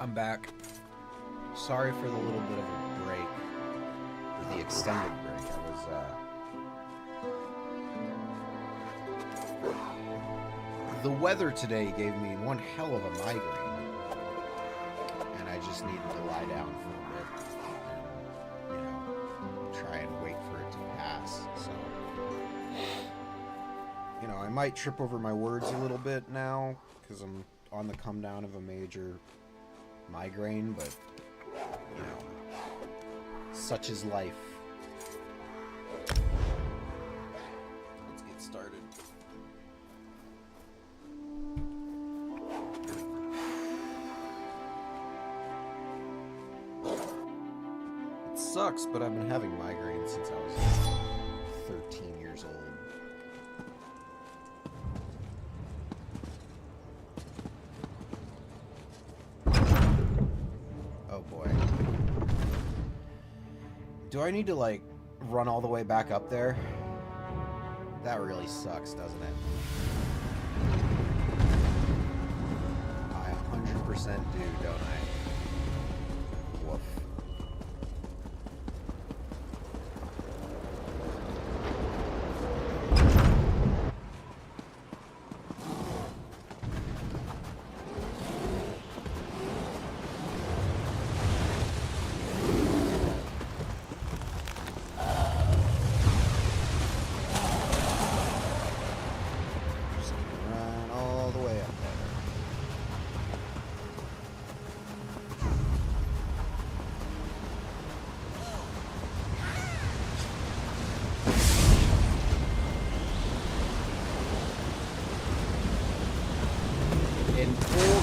I'm back. Sorry for the little bit of a break, or the extended break. The weather today gave me one hell of a migraine, and I just needed to lie down for a bit and, try and wait for it to pass. So, I might trip over my words a little bit now, because I'm on the come down of a major migraine, but, such is life. Let's get started. It sucks, but I've been having migraines since I was 13 years old. Oh boy. Do I need to, run all the way back up there? That really sucks, doesn't it? I 100% do, don't I? Woof.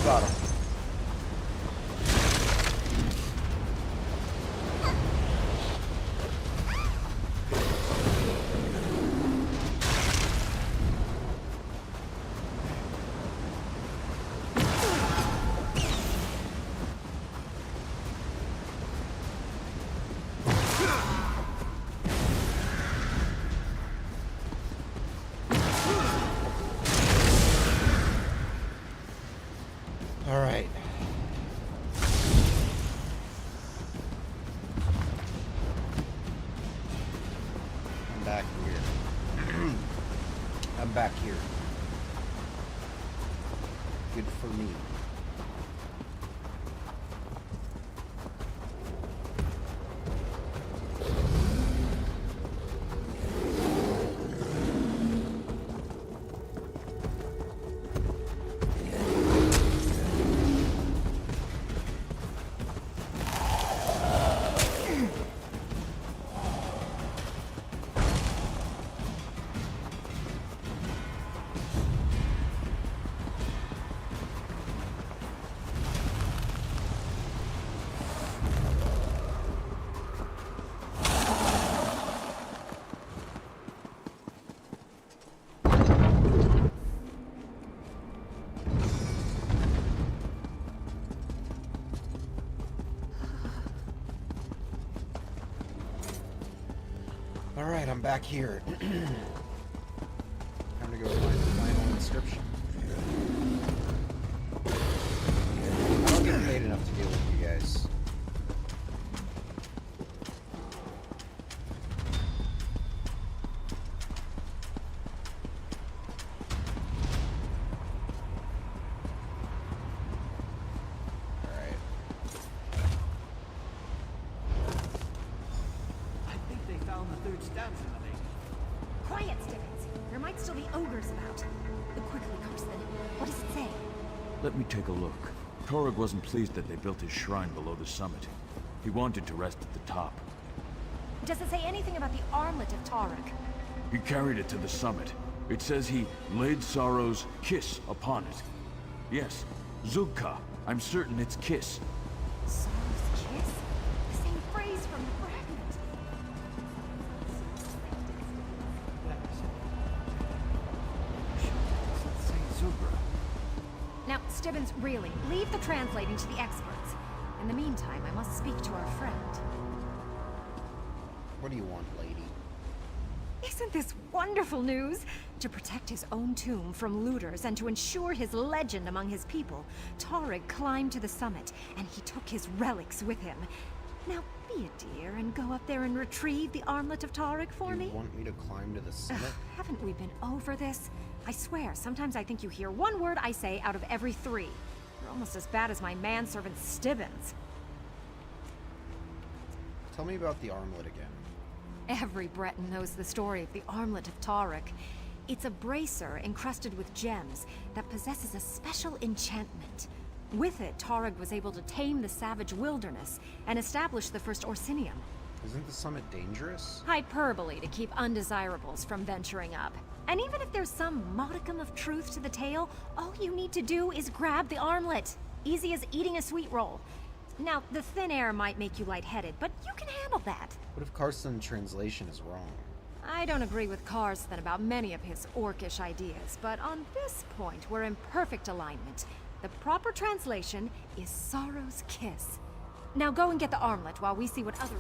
Got him. All right. I'm back here. I'm back here. Good for me. Alright, I'm back here. Time to go find the final inscription. I don't get paid enough to deal with you guys. Quiet, Stibbons. There might still be ogres about. Quickly, Carson. What does it say? Let me take a look. Torog wasn't pleased that they built his shrine below the summit. He wanted to rest at the top. Does it say anything about the armlet of Torog? He carried it to the summit. It says he laid Sorrow's kiss upon it. Yes, Zugka. I'm certain it's kiss. Sorrow's kiss? The same phrase from the fragment. Now, Stibbons, really, leave the translating to the experts. In the meantime, I must speak to our friend. What do you want, lady? Isn't this wonderful news? To protect his own tomb from looters and to ensure his legend among his people, Tarek climbed to the summit, and he took his relics with him. Now, be a dear and go up there and retrieve the armlet of Tarek for me. You want me to climb to the summit? Haven't we been over this? I swear, sometimes I think you hear one word I say out of every 3. You're almost as bad as my manservant Stibbins. Tell me about the armlet again. Every Breton knows the story of the armlet of Tarek. It's a bracer encrusted with gems that possesses a special enchantment. With it, Tarek was able to tame the savage wilderness and establish the first Orsinium. Isn't the summit dangerous? Hyperbole to keep undesirables from venturing up. And even if there's some modicum of truth to the tale, all you need to do is grab the armlet. Easy as eating a sweet roll. Now, the thin air might make you lightheaded, but you can handle that. What if Carson's translation is wrong? I don't agree with Karsten about many of his orcish ideas, but on this point, we're in perfect alignment. The proper translation is Sorrow's Kiss. Now go and get the armlet while we see what other...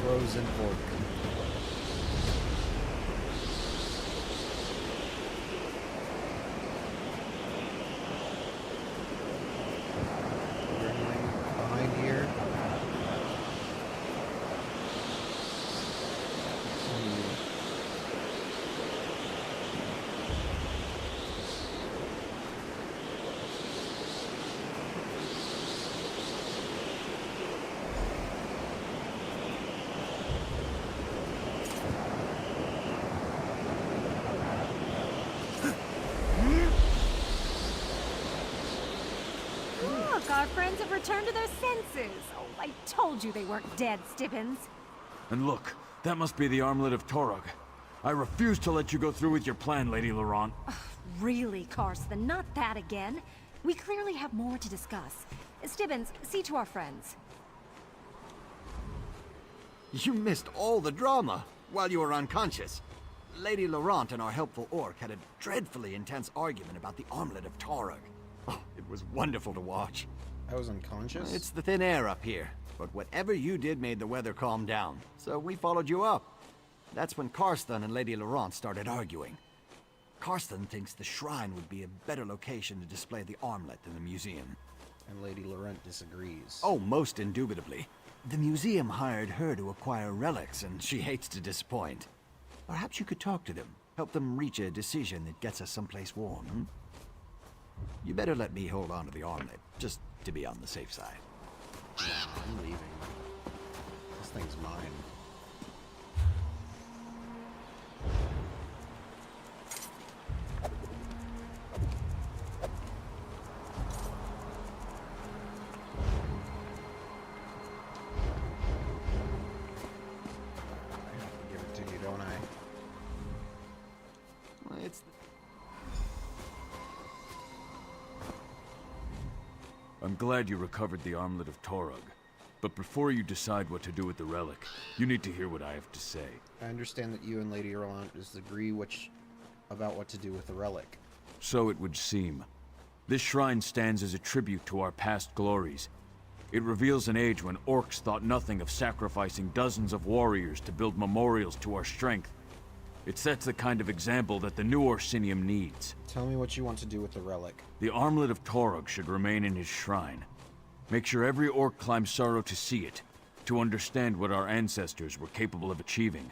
Frozen orc. Is there anything behind here? Look, our friends have returned to their senses. Oh, I told you they weren't dead, Stibbins. And look, that must be the armlet of Torog. I refuse to let you go through with your plan, Lady Laurent. Really, Karsten, not that again. We clearly have more to discuss. Stibbins, see to our friends. You missed all the drama while you were unconscious. Lady Laurent and our helpful orc had a dreadfully intense argument about the armlet of Torog. Oh, it was wonderful to watch. I was unconscious? It's the thin air up here, but whatever you did made the weather calm down, so we followed you up. That's when Karsten and Lady Laurent started arguing. Karsten thinks the shrine would be a better location to display the armlet than the museum. And Lady Laurent disagrees. Oh, most indubitably. The museum hired her to acquire relics, and she hates to disappoint. Perhaps you could talk to them, help them reach a decision that gets us someplace warm, hmm? You better let me hold on to the armlet, just to be on the safe side. I'm leaving. This thing's mine. I have to give it to you, don't I? Well, it's... I'm glad you recovered the armlet of Torog. But before you decide what to do with the relic, you need to hear what I have to say. I understand that you and Lady Laurent disagree about what to do with the relic. So it would seem. This shrine stands as a tribute to our past glories. It reveals an age when orcs thought nothing of sacrificing dozens of warriors to build memorials to our strength. It sets the kind of example that the new Orsinium needs. Tell me what you want to do with the relic. The armlet of Torog should remain in his shrine. Make sure every orc climbs Sorrow to see it, to understand what our ancestors were capable of achieving.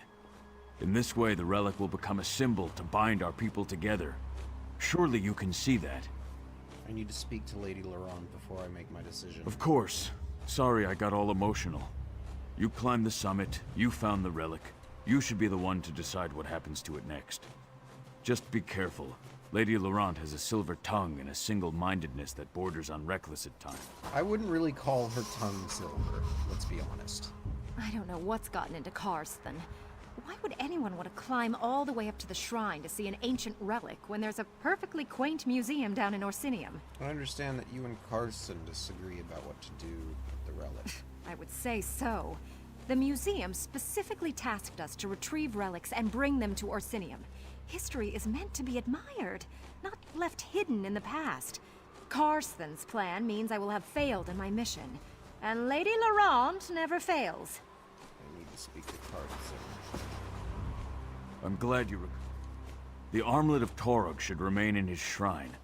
In this way, the relic will become a symbol to bind our people together. Surely you can see that. I need to speak to Lady Laurent before I make my decision. Of course. Sorry I got all emotional. You climbed the summit, you found the relic. You should be the one to decide what happens to it next. Just be careful. Lady Laurent has a silver tongue and a single-mindedness that borders on reckless at times. I wouldn't really call her tongue silver, let's be honest. I don't know what's gotten into Karsten. Why would anyone want to climb all the way up to the shrine to see an ancient relic when there's a perfectly quaint museum down in Orsinium? I understand that you and Carson disagree about what to do with the relic. I would say so. The museum specifically tasked us to retrieve relics and bring them to Orsinium. History is meant to be admired, not left hidden in the past. Karsten's plan means I will have failed in my mission, and Lady Laurent never fails. I need to speak to Carson. I'm glad you The armlet of Torog should remain in his shrine.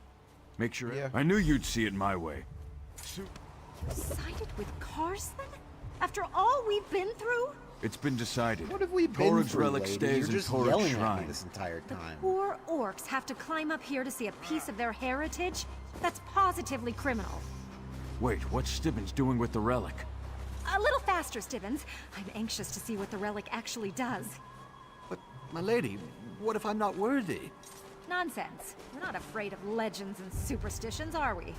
Make sure Yeah. I knew you'd see it my way. Sided with Karsten? After all we've been through? It's been decided. What have we been Torog's through, relic lady? stays You're in just Torog's yelling at me shrine. this entire time. Poor orcs have to climb up here to see a piece of their heritage? That's positively criminal. Wait, what's Stibbons doing with the relic? A little faster, Stibbons. I'm anxious to see what the relic actually does. But, my lady, what if I'm not worthy? Nonsense. We're not afraid of legends and superstitions, are we?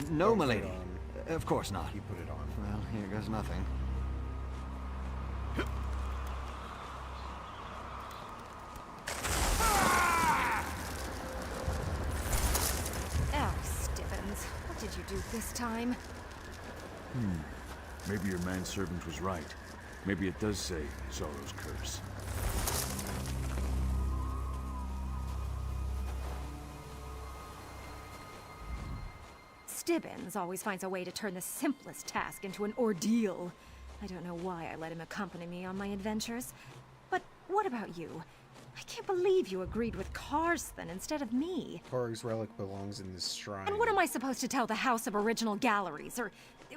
No, Don't my put it lady. on. Of course not. You put it on. Well, here goes nothing. Oh, Stibbons. What did you do this time? Maybe your manservant was right. Maybe it does say Sorrow's curse. Stibbons always finds a way to turn the simplest task into an ordeal. I don't know why I let him accompany me on my adventures. But what about you? I can't believe you agreed with Karsten instead of me. Torog's relic belongs in this shrine. And what am I supposed to tell the House of Original Galleries, or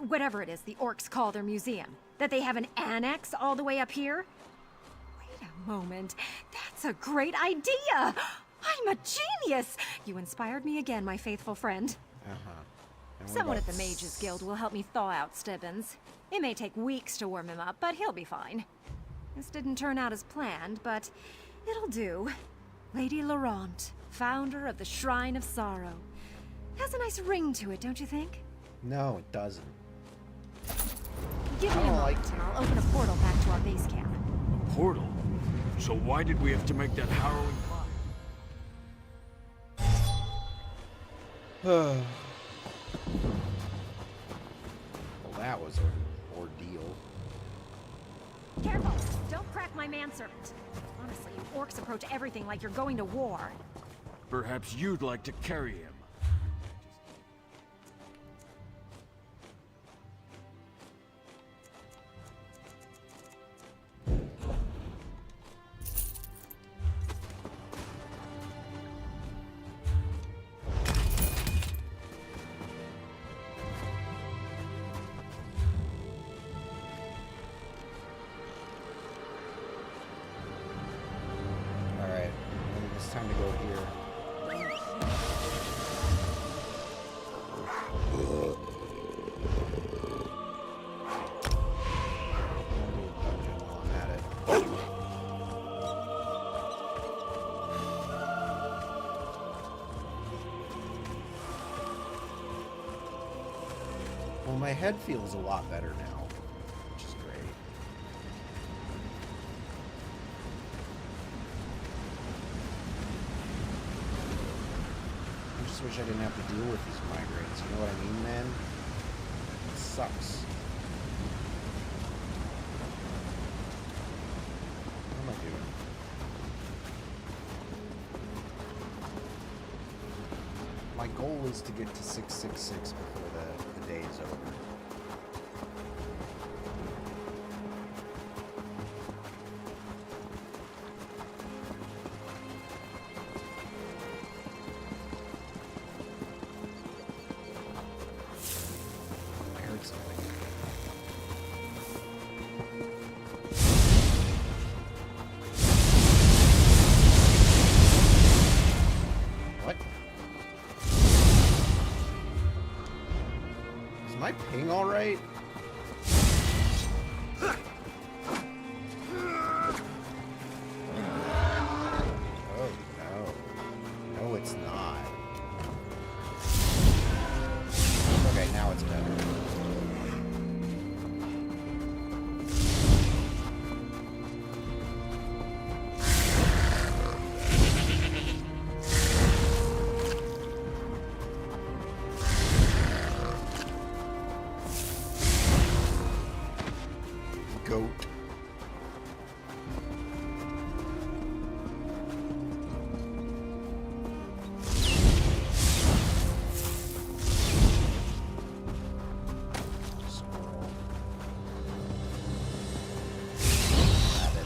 whatever it is the orcs call their museum? That they have an annex all the way up here? Wait a moment. That's a great idea! I'm a genius! You inspired me again, my faithful friend. Uh-huh. And what Someone about at the Mages Guild will help me thaw out Stibbons. It may take weeks to warm him up, but he'll be fine. This didn't turn out as planned, but it'll do. Lady Laurent, founder of the Shrine of Sorrow. Has a nice ring to it, don't you think? No, it doesn't. Give I me a don't moment, like and I'll open a portal back to our base camp. Portal? So why did we have to make that harrowing climb? Well, that was an ordeal. Careful! Don't crack my manservant. Honestly, you orcs approach everything like you're going to war. Perhaps you'd like to carry him. Alright, it's time to go here. Dungeon while I'm at it. Well, my head feels a lot better now, which is great. I just wish I didn't have to deal with these migraines. You know what I mean, man? It sucks. What am I doing? My goal is to get to 666 before the day is over. I heard something. What? Am I ping all right? Oh no. No, it's not. Okay, now it's better. Goat. Squirrel. Rabbit.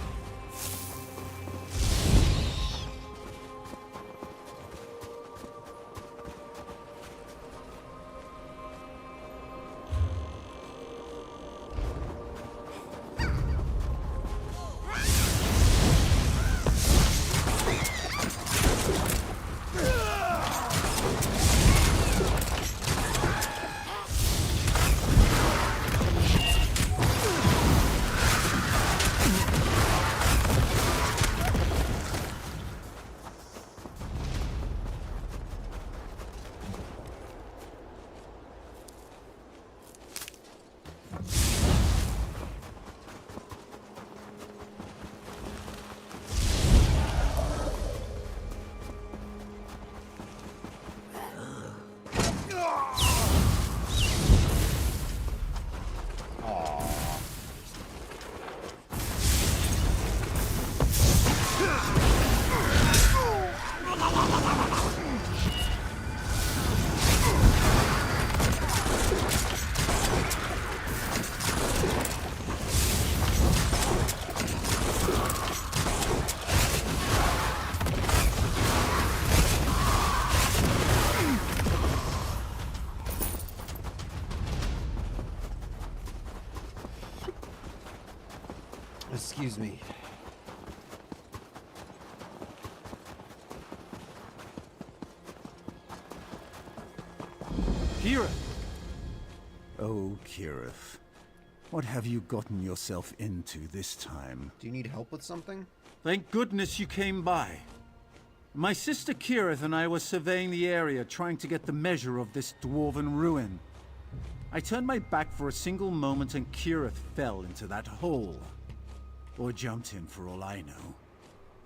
Excuse me. Kirith! Oh, Kirith. What have you gotten yourself into this time? Do you need help with something? Thank goodness you came by. My sister Kirith and I were surveying the area, trying to get the measure of this dwarven ruin. I turned my back for a single moment and Kirith fell into that hole. Or jumped in for all I know.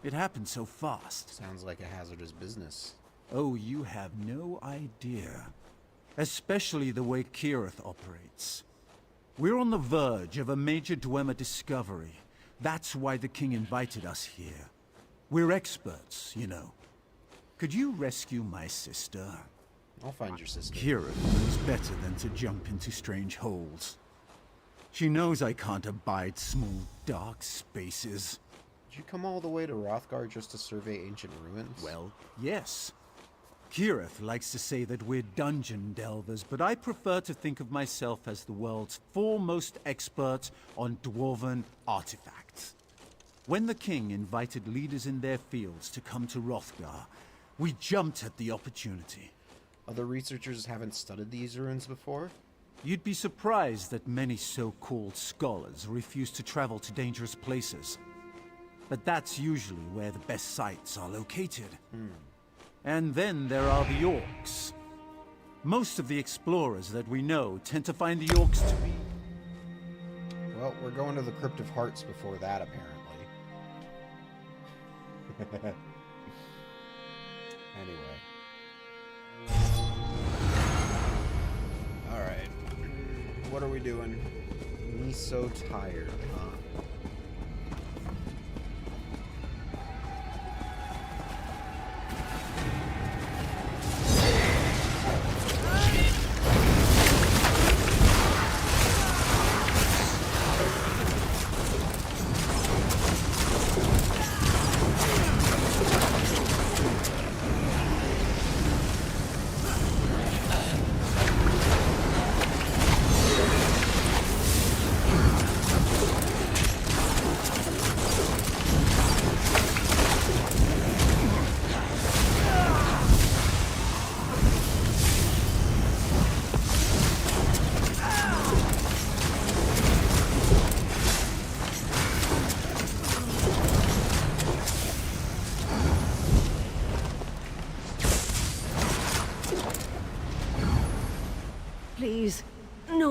It happened so fast. Sounds like a hazardous business. Oh, you have no idea. Especially the way Kirith operates. We're on the verge of a major Dwemer discovery. That's why the king invited us here. We're experts, you know. Could you rescue my sister? I'll find your sister. Kirith knows better than to jump into strange holes. She knows I can't abide small, dark spaces. Did you come all the way to Rothgar just to survey ancient ruins? Well, yes. Kirith likes to say that we're dungeon delvers, but I prefer to think of myself as the world's foremost expert on dwarven artifacts. When the king invited leaders in their fields to come to Rothgar, we jumped at the opportunity. Other researchers haven't studied these ruins before? You'd be surprised that many so-called scholars refuse to travel to dangerous places. But that's usually where the best sites are located. And then there are the orcs. Most of the explorers that we know tend to find the orcs to be... Well, we're going to the Crypt of Hearts before that, apparently. Anyway. Alright. What are we doing? Me so tired, huh?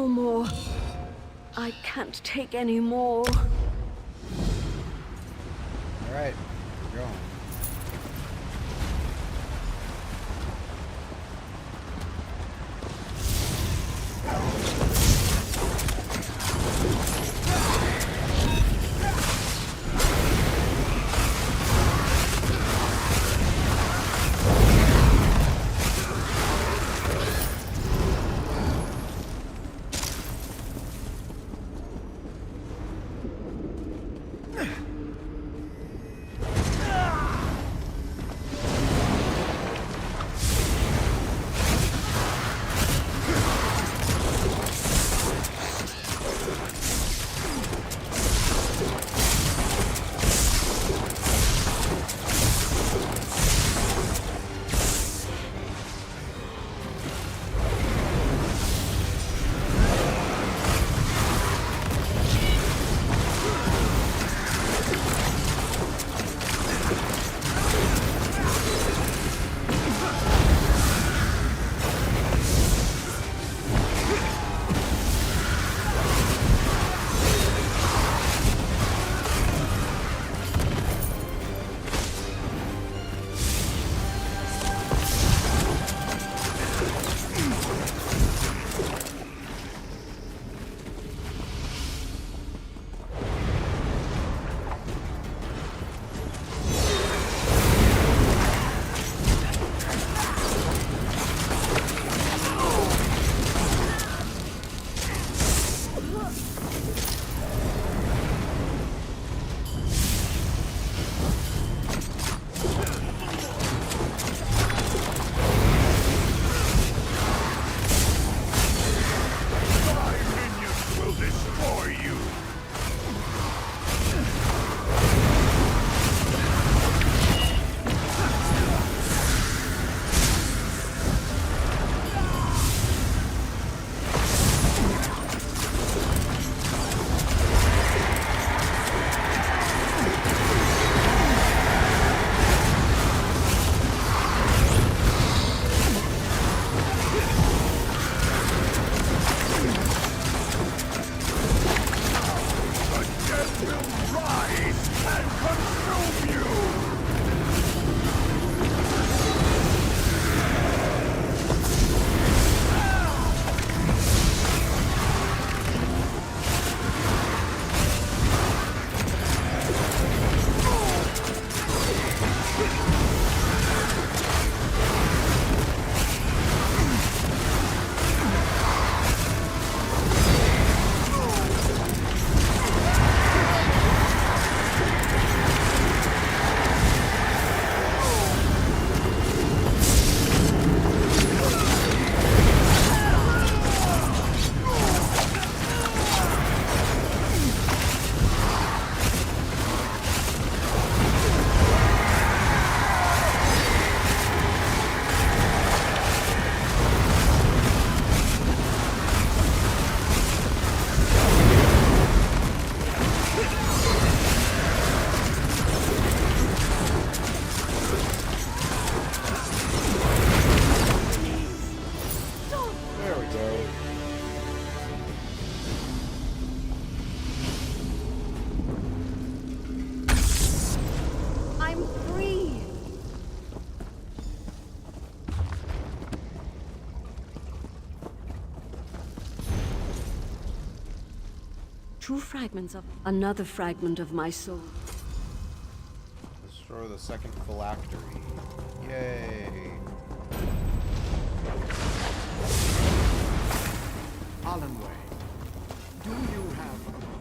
No more. I can't take any more. All right, we're going. Two fragments of another fragment of my soul. Destroy the second phylactery. Yay. Allenway, do you have a moment?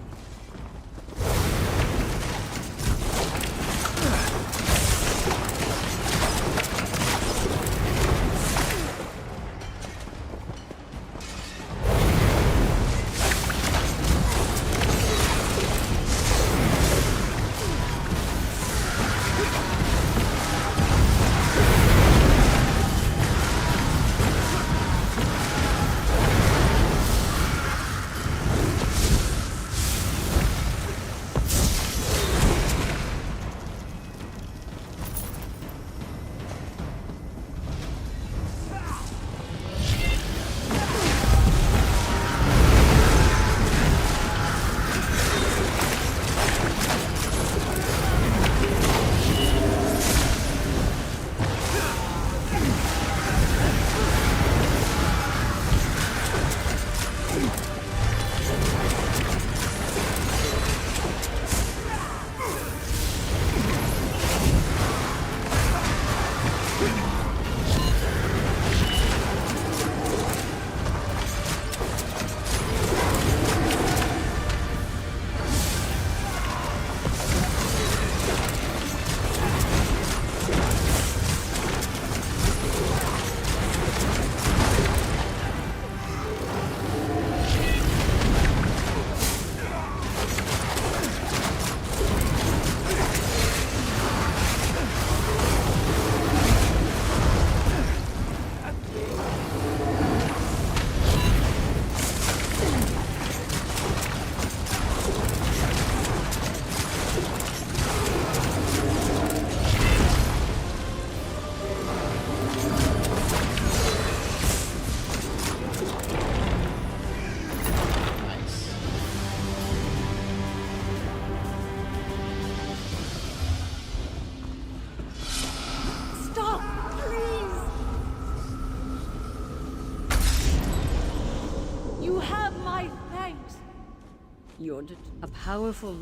You're a powerful...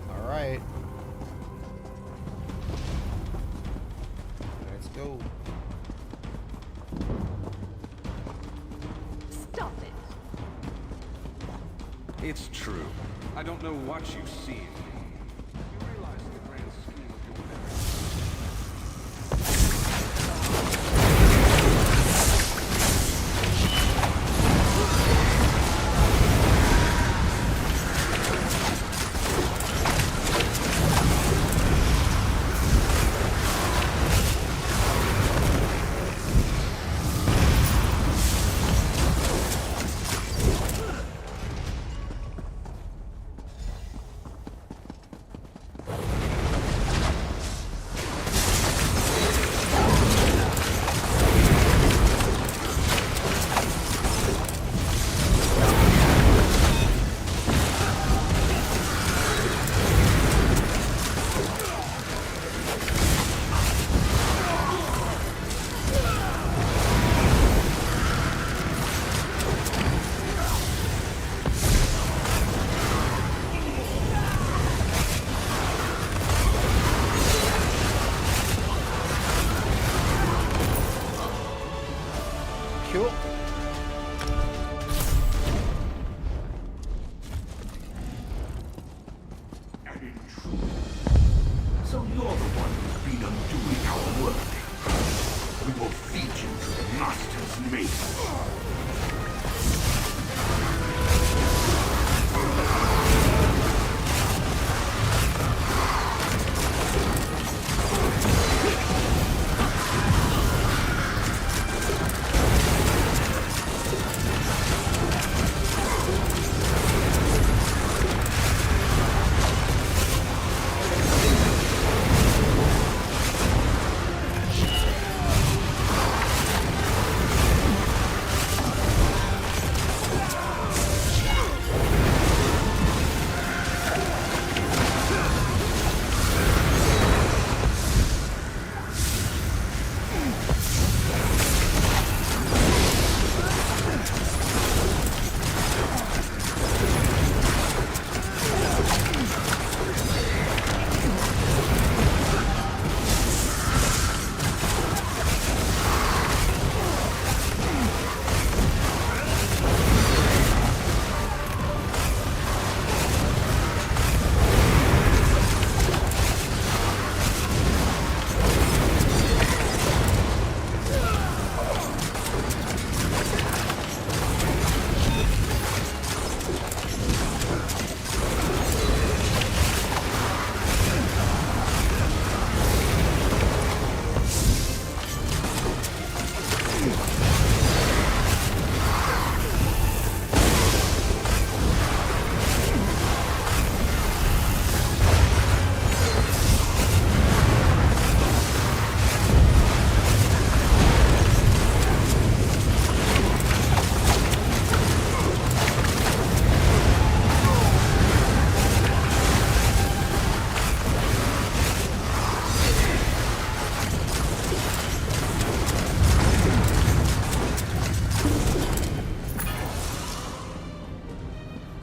All right. Let's go. Stop it! It's true. I don't know what you see in me. You realize the grand scheme of your Cool. So you're the one who's been undoing our work. We will feed you to the Master's mace.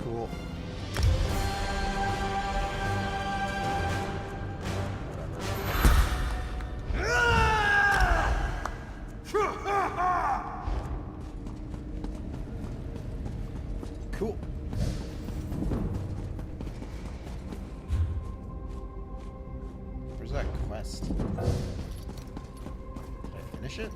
Cool. Cool. Where's that quest? Did I finish it?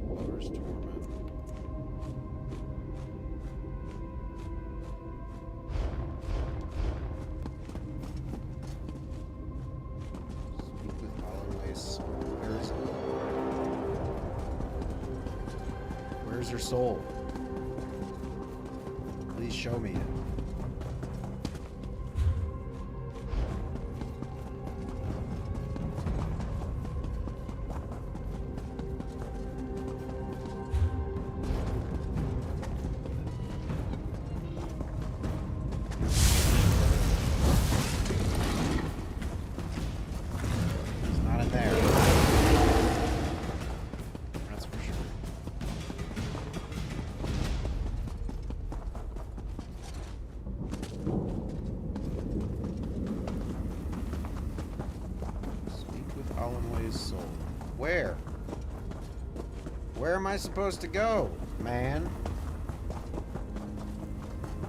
Lover's Torment. Speak with Alloy's. Where's her soul? Please show me it. his soul. Where? Where am I supposed to go, man?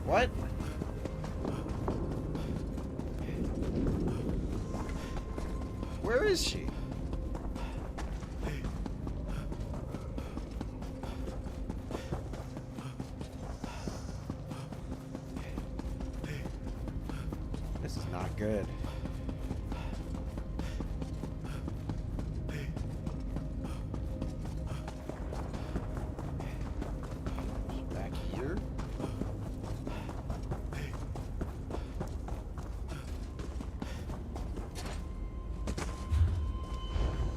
What? Where is she? This is not good. Back here.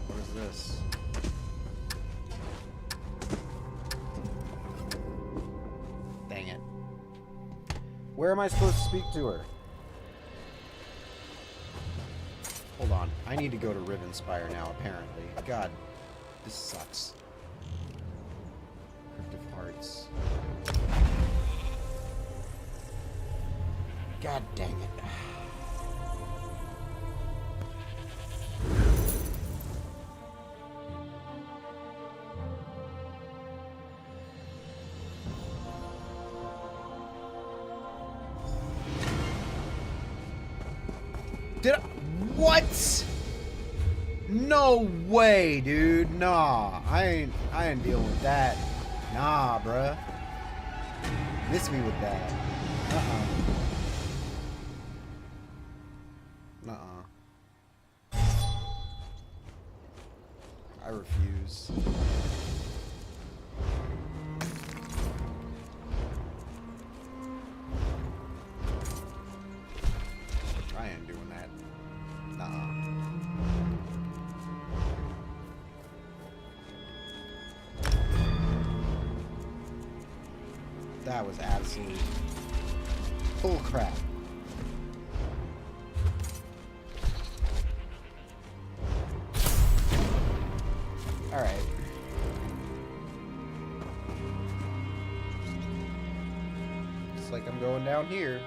What is this? Dang it. Where am I supposed to speak to her? Hold on. I need to go to Rivenspire now, apparently. God, this sucks. Crypt of Hearts. God dang it. Did I... What? No way, dude. Nah, I ain't dealing with that. Nah, bruh. Miss me with that. I refuse. I ain't doing that. That was absolute bull crap. All right. Looks like I'm going down here.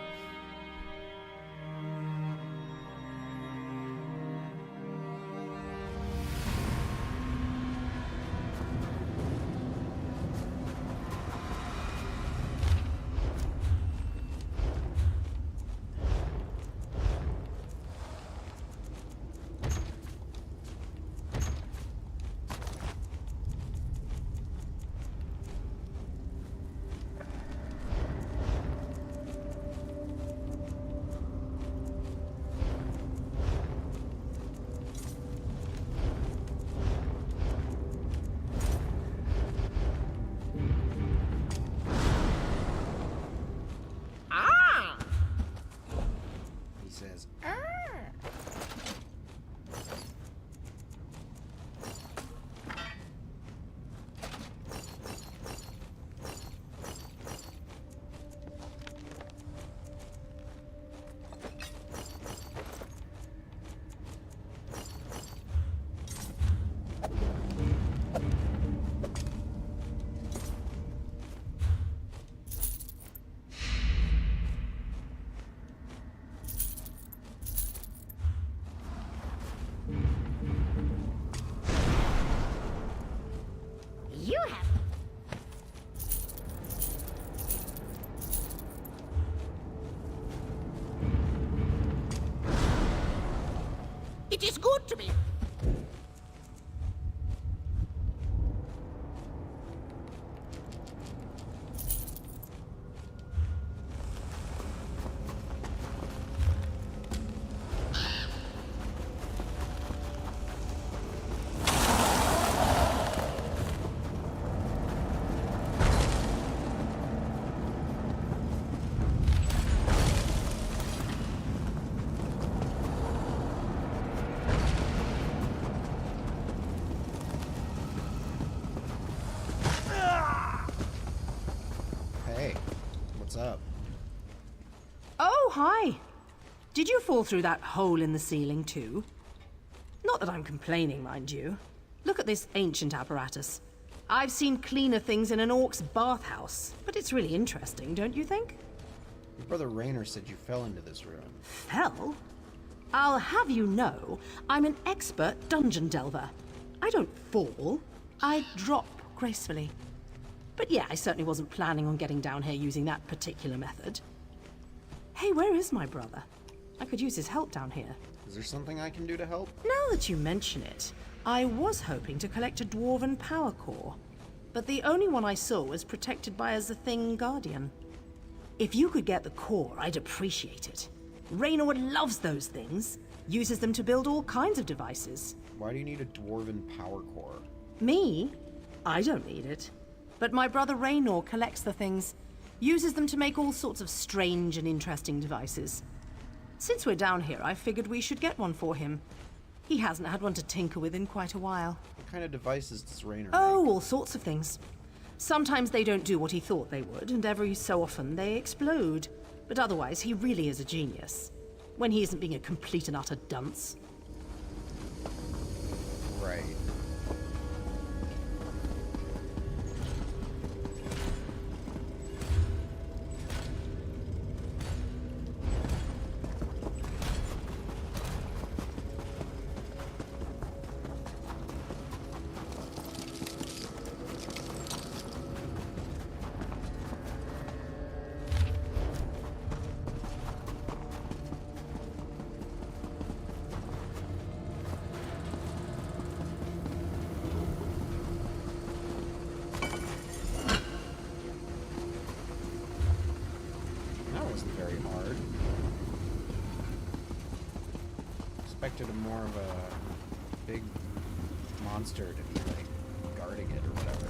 Says, You have. It is good to be. hey, what's up? Oh, hi. Did you fall through that hole in the ceiling too? Not that I'm complaining, mind you. Look at this ancient apparatus. I've seen cleaner things in an orc's bathhouse, but it's really interesting, don't you think? Your brother Raynor said you fell into this ruin. Fell? I'll have you know, I'm an expert dungeon delver. I don't fall, I drop gracefully. But yeah, I certainly wasn't planning on getting down here using that particular method. Hey, where is my brother? I could use his help down here. Is there something I can do to help? Now that you mention it, I was hoping to collect a dwarven power core, but the only one I saw was protected by a Thing Guardian. If you could get the core, I'd appreciate it. Raynor loves those things, uses them to build all kinds of devices. Why do you need a dwarven power core? Me? I don't need it. But my brother Raynor collects the things, uses them to make all sorts of strange and interesting devices. Since we're down here, I figured we should get one for him. He hasn't had one to tinker with in quite a while. What kind of devices does Raynor Oh, make? all sorts of things. Sometimes they don't do what he thought they would, and every so often they explode. But otherwise, he really is a genius. When he isn't being a complete and utter dunce. Right. Very hard. Expected more of a big monster to be like guarding it or whatever.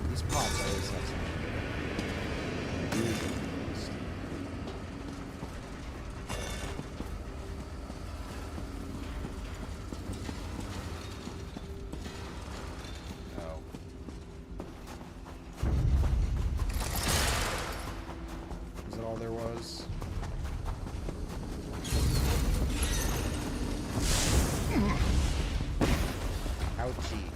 These pots always have something. Usually. There was. Ouchie.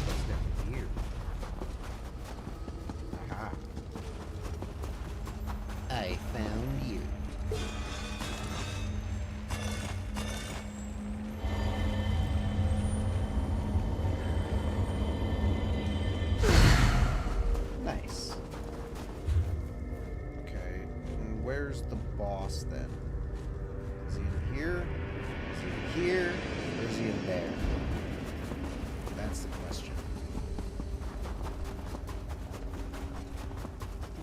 What's down here? Aha. I found you. Nice. Okay, and where's the boss then? Is he in here? Is he in here? Or is he in there? That's the question.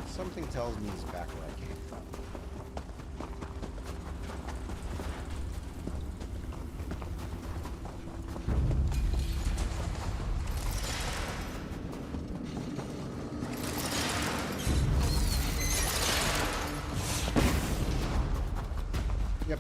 Something tells me he's back where I came from. Yep.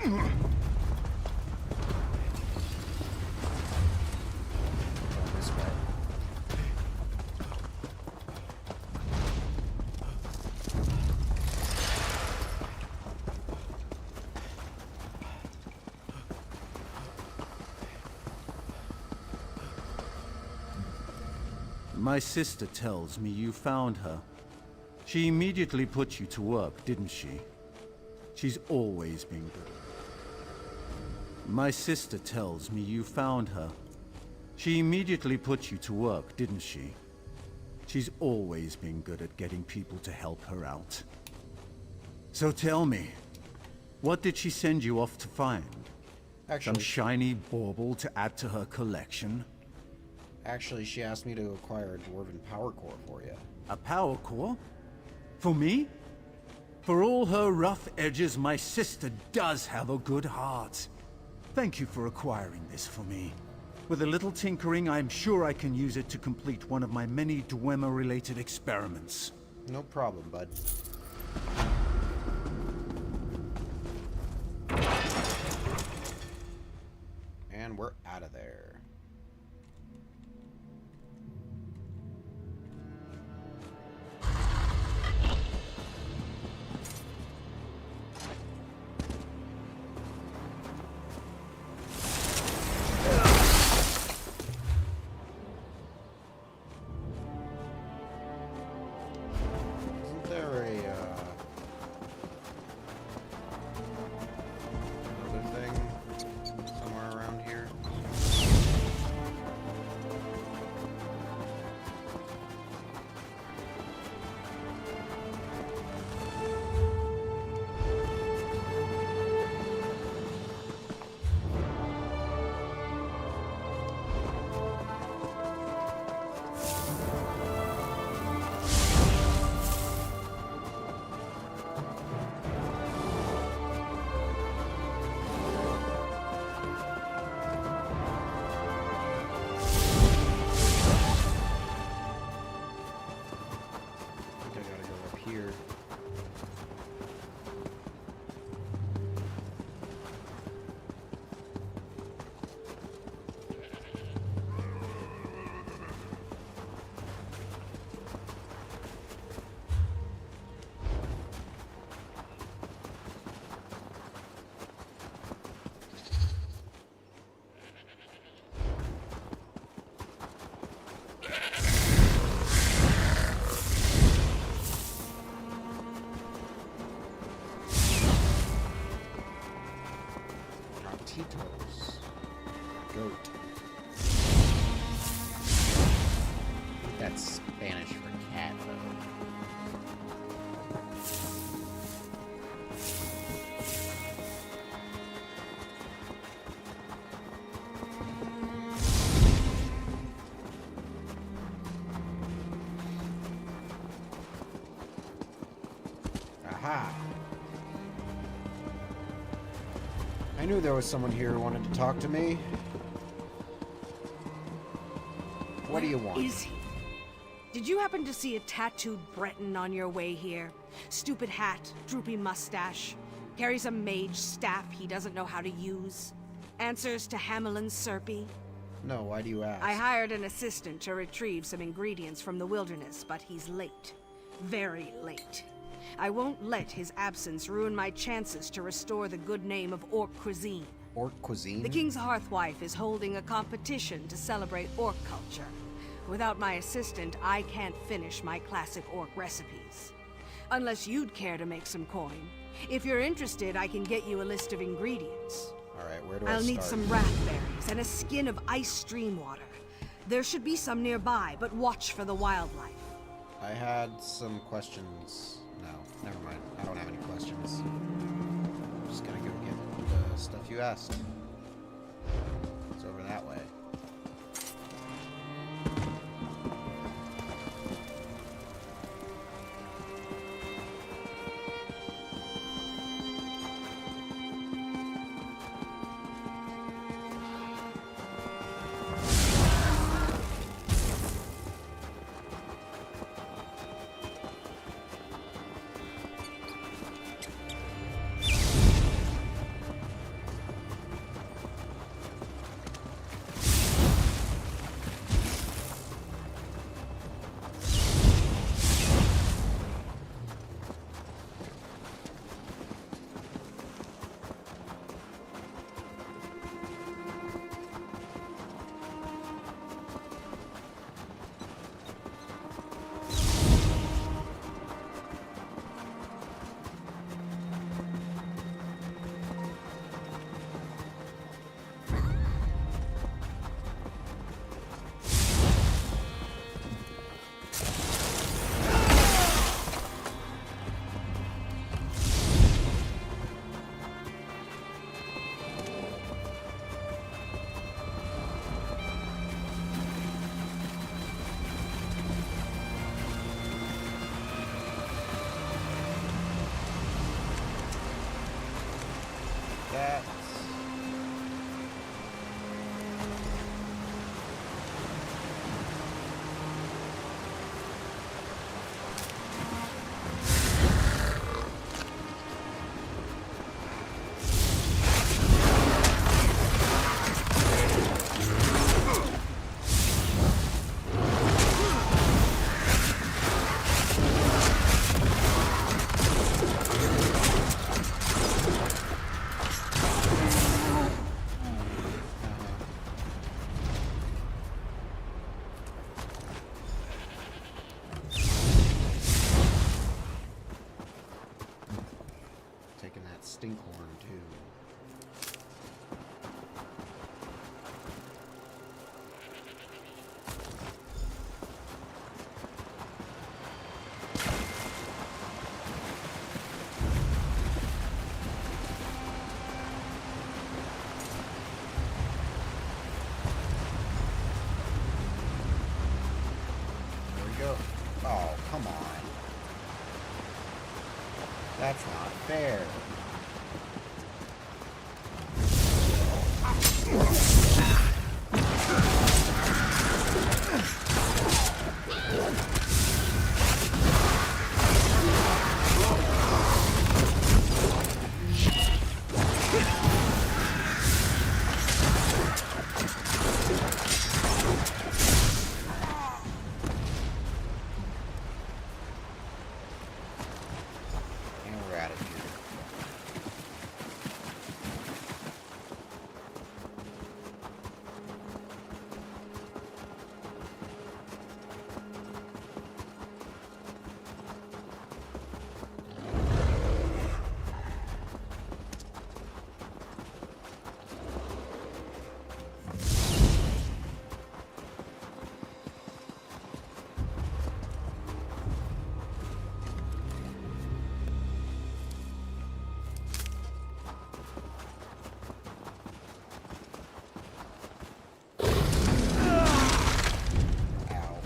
This way. My sister tells me you found her. She immediately put you to work, didn't she? She's always been good. My sister tells me you found her. She immediately put you to work, didn't she? She's always been good at getting people to help her out. So tell me, what did she send you off to find? Some Actually, shiny bauble to add to her collection? actually, she asked me to acquire a dwarven power core for you. A power core? For me? For all her rough edges, my sister does have a good heart. Thank you for acquiring this for me. With a little tinkering, I'm sure I can use it to complete one of my many Dwemer-related experiments. No problem, bud. And we're out of there. Isn't there another thing somewhere around here? I think I gotta go up here. Tito's goat. That's Spanish for cat, though. Aha! I knew there was someone here who wanted to talk to me. What do you want? Is he? Did you happen to see a tattooed Breton on your way here? Stupid hat, droopy mustache, carries a mage staff he doesn't know how to use. Answers to Hamelin's Serpy. No, why do you ask? I hired an assistant to retrieve some ingredients from the wilderness, but he's late. Very late. I won't let his absence ruin my chances to restore the good name of Orc cuisine. Orc cuisine? The King's Hearthwife is holding a competition to celebrate Orc culture. Without my assistant, I can't finish my classic Orc recipes. Unless you'd care to make some coin. If you're interested, I can get you a list of ingredients. Alright, where do I I'll start? need some raspberries and a skin of ice stream water. There should be some nearby, but watch for the wildlife. I had some questions. No, never mind. I don't have any questions. I'm just gonna go get the stuff you asked. It's over that way. Cats. Taking that stinkhorn too. There we go. Oh, come on. That's not fair. And we're out of here. Ow.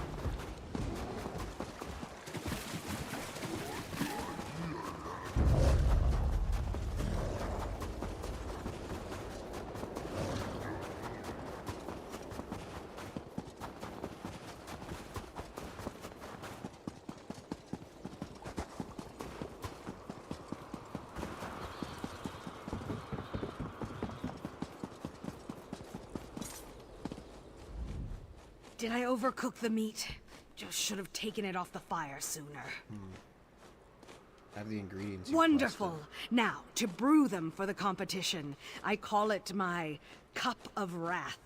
Did I overcook the meat? Just should have taken it off the fire sooner. Have the ingredients. you Wonderful. requested. Now, to brew them for the competition, I call it my cup of wrath.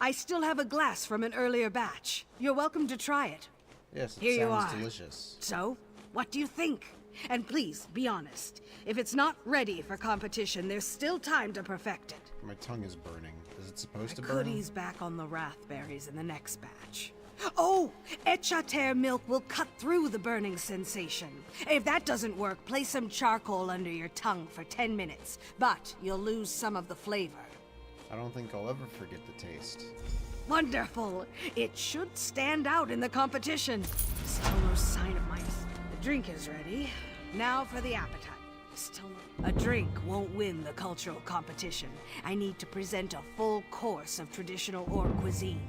I still have a glass from an earlier batch. You're welcome to try it. Yes, it Here you sounds are. delicious. So, what do you think? And please, be honest. If it's not ready for competition, there's still time to perfect it. My tongue is burning. Is it supposed I to could burn? ease back on the raspberries in the next batch. Oh, Echater milk will cut through the burning sensation. If that doesn't work, place some charcoal under your tongue for 10 minutes. But you'll lose some of the flavor. I don't think I'll ever forget the taste. Wonderful. It should stand out in the competition. Still no sign of mice. The drink is ready. Now for the appetite. Still no... A drink won't win the cultural competition. I need to present a full course of traditional Orc cuisine.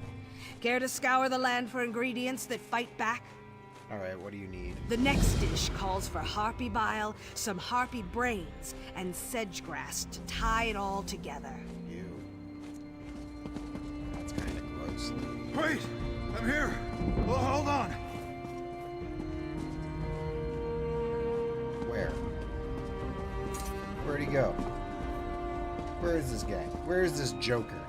Care to scour the land for ingredients that fight back? Alright, what do you need? The next dish calls for harpy bile, some harpy brains, and sedge grass to tie it all together. You. That's kind of gross. Wait! I'm here! Well, hold on! Where? Where'd he go? Where is this guy? Where is this Joker?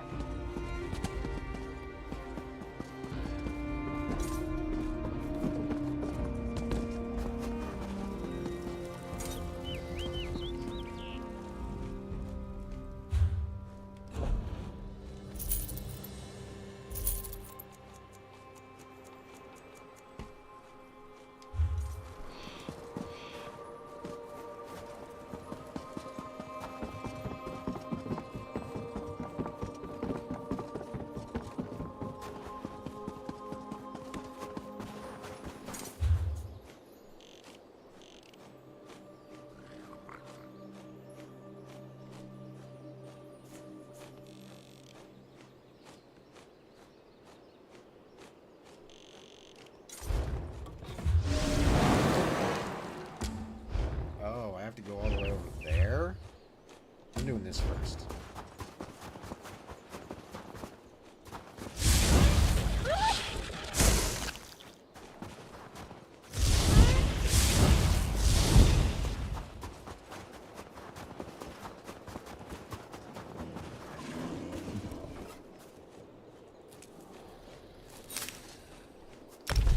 doing this first.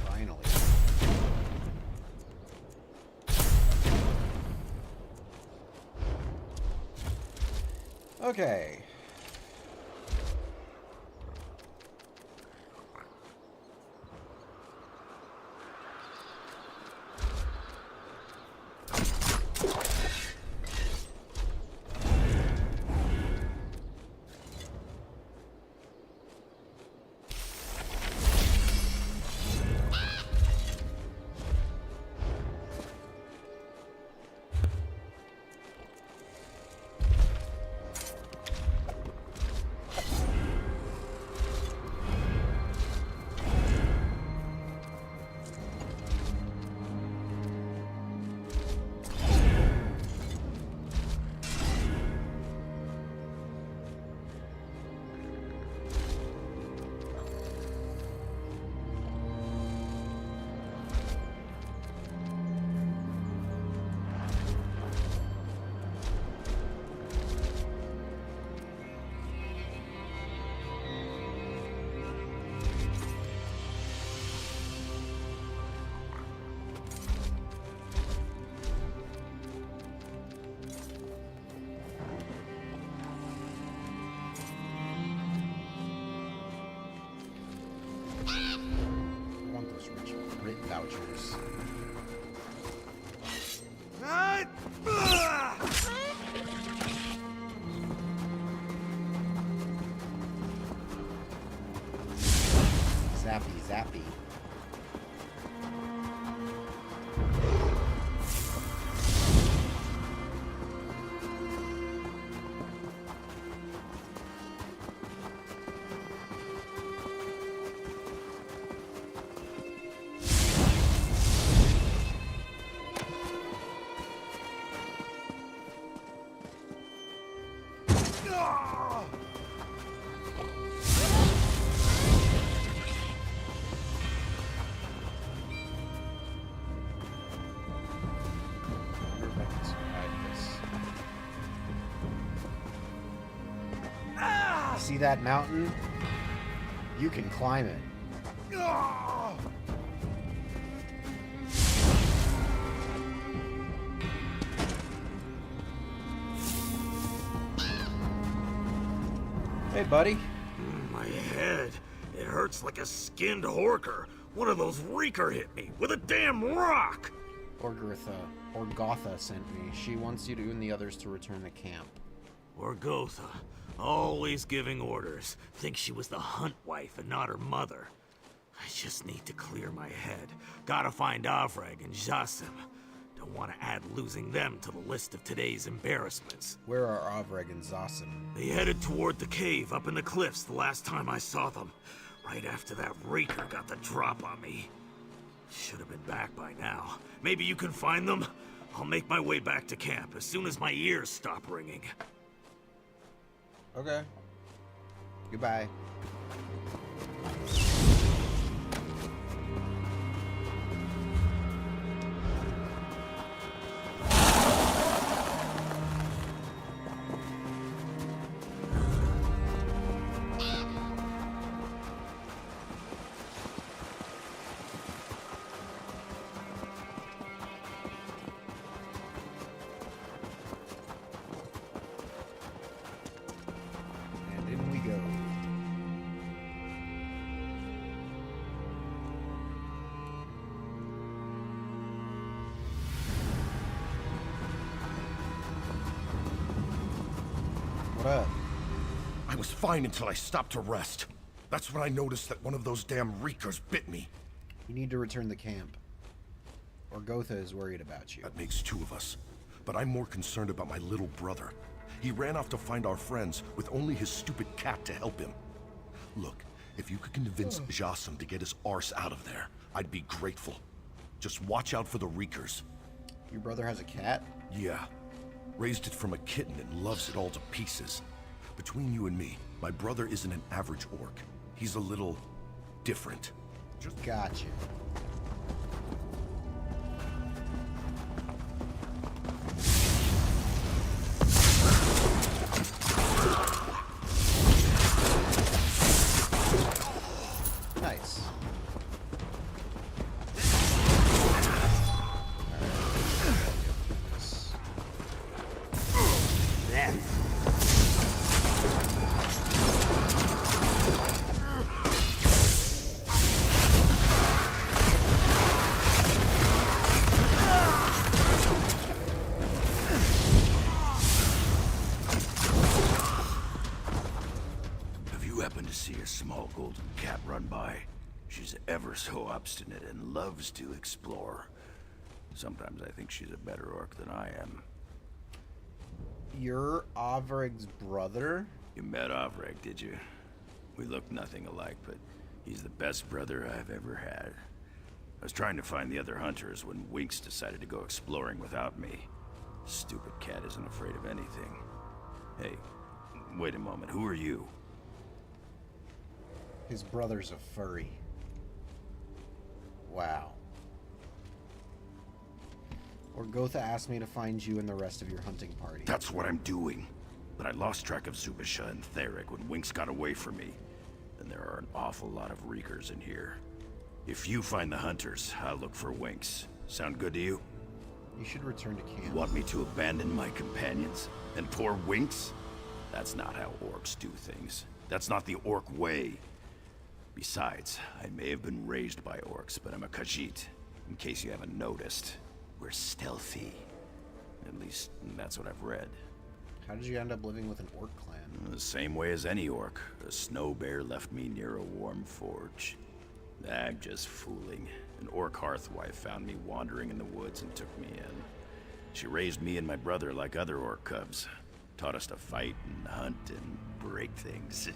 Finally. Okay. I want those rich Brit vouchers. Zappy, zappy. See that mountain? You can climb it. Hey, buddy. My head. It hurts like a skinned horker. One of those reeker hit me with a damn rock. Orgotha sent me. She wants you and the others to return to camp. Orgotha. Always giving orders. Thinks she was the hunt wife and not her mother. I just need to clear my head. Gotta find Avreg and Jasim. Don't want to add losing them to the list of today's embarrassments. Where are Avreg and Zasim? They headed toward the cave up in the cliffs the last time I saw them. Right after that raker got the drop on me. Should have been back by now. Maybe you can find them? I'll make my way back to camp as soon as my ears stop ringing. Okay. Goodbye. What up? I was fine until I stopped to rest. That's when I noticed that one of those damn reekers bit me. You need to return to camp. Orgotha is worried about you. That makes two of us. But I'm more concerned about my little brother. He ran off to find our friends with only his stupid cat to help him. Look, if you could convince Jasim to get his arse out of there, I'd be grateful. Just watch out for the reekers. Your brother has a cat? Yeah. Raised it from a kitten and loves it all to pieces. Between you and me, my brother isn't an average orc. He's a little different. Gotcha. Nice. Have you happened to see a small golden cat run by? She's ever so obstinate and loves to explore. Sometimes I think she's a better orc than I am. You're Ovrig's brother? You met Ovreg, did you? We look nothing alike, but he's the best brother I've ever had. I was trying to find the other hunters when Winks decided to go exploring without me. Stupid cat isn't afraid of anything. Hey, wait a moment, who are you? His brother's a furry. Wow. Orgotha asked me to find you and the rest of your hunting party. That's what I'm doing. But I lost track of Zubisha and Theric when Winks got away from me. And there are an awful lot of Reekers in here. If you find the hunters, I'll look for Winks. Sound good to you? You should return to camp. You want me to abandon my companions? And poor Winks? That's not how orcs do things. That's not the orc way. Besides, I may have been raised by orcs, but I'm a Khajiit. In case you haven't noticed, we're stealthy. At least, that's what I've read. How did you end up living with an orc clan? The same way as any orc. A snow bear left me near a warm forge. I'm just fooling. An orc hearthwife found me wandering in the woods and took me in. She raised me and my brother like other orc cubs. Taught us to fight and hunt and break things.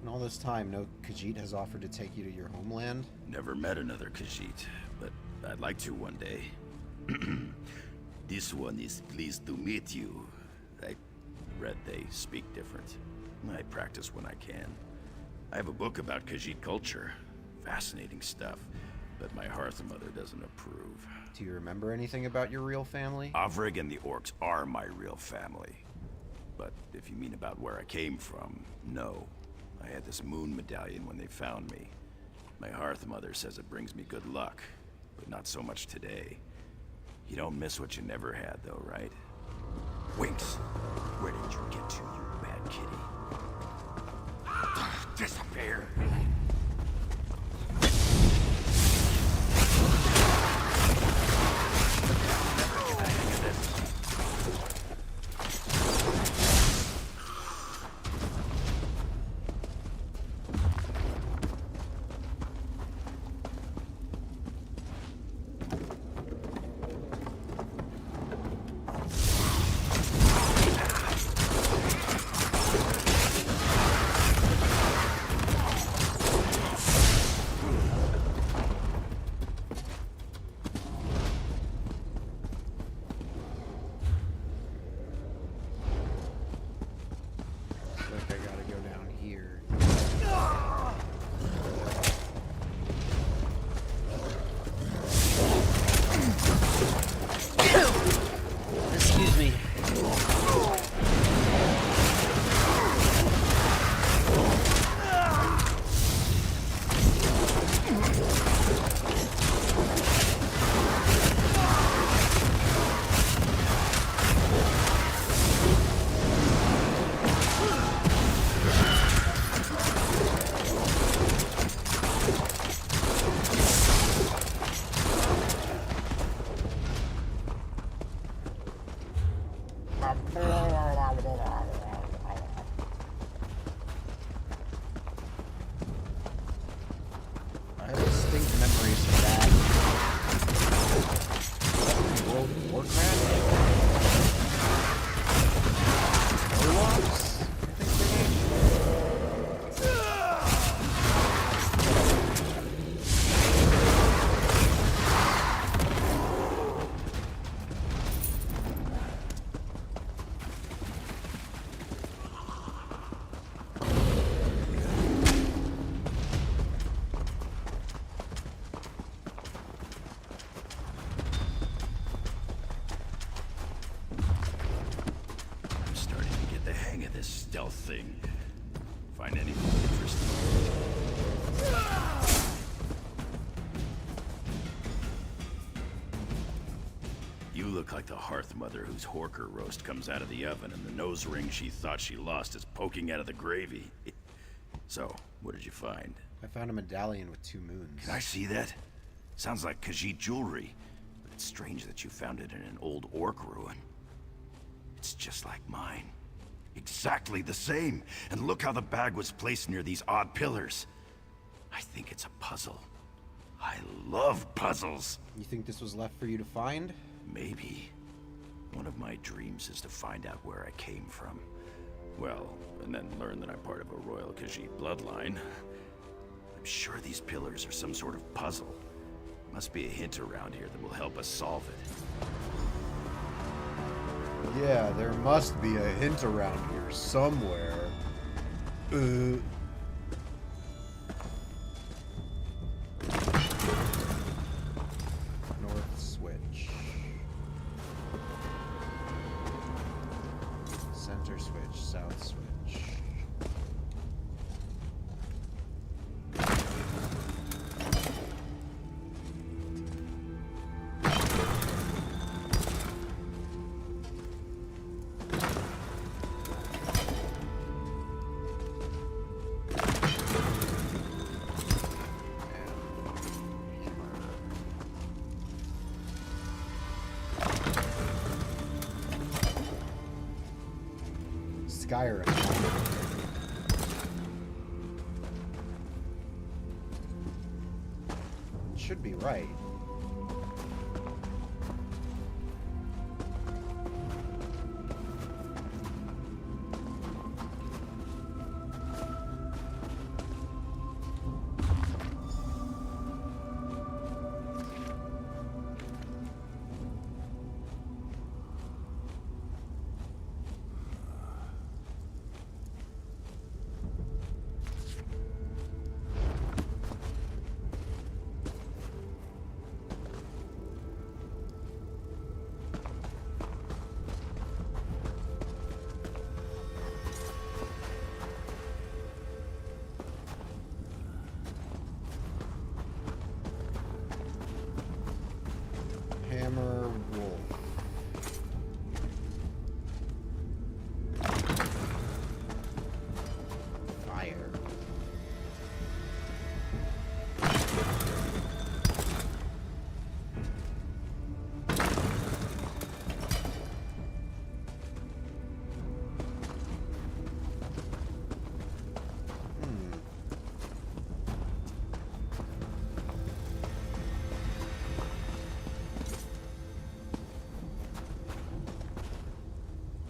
In all this time, no Khajiit has offered to take you to your homeland? Never met another Khajiit, but I'd like to one day. This one is pleased to meet you. I read they speak different. I practice when I can. I have a book about Khajiit culture. Fascinating stuff, but my hearth mother doesn't approve. Do you remember anything about your real family? Ovrig and the orcs are my real family. But if you mean about where I came from, no. I had this moon medallion when they found me. My hearth mother says it brings me good luck, but not so much today. You don't miss what you never had, though, right? Winks, where did you get to, you bad kitty? Disappear! of this stealth thing find anything interesting. You look like the hearth mother whose horker roast comes out of the oven and the nose ring she thought she lost is poking out of the gravy. So, what did you find? I found a medallion with 2 moons. Can I see that? Sounds like Khajiit jewelry, but it's strange that you found it in an old orc ruin. It's just like mine. Exactly the same. And look how the bag was placed near these odd pillars. I think it's a puzzle. I love puzzles. You think this was left for you to find? Maybe. One of my dreams is to find out where I came from. Well, and then learn that I'm part of a royal Khajiit bloodline. I'm sure these pillars are some sort of puzzle. Must be a hint around here that will help us solve it. Yeah, there must be a hint around here somewhere. North switch. Center switch, south switch. Skyrim. Should be right. Hammer wolf. Fire.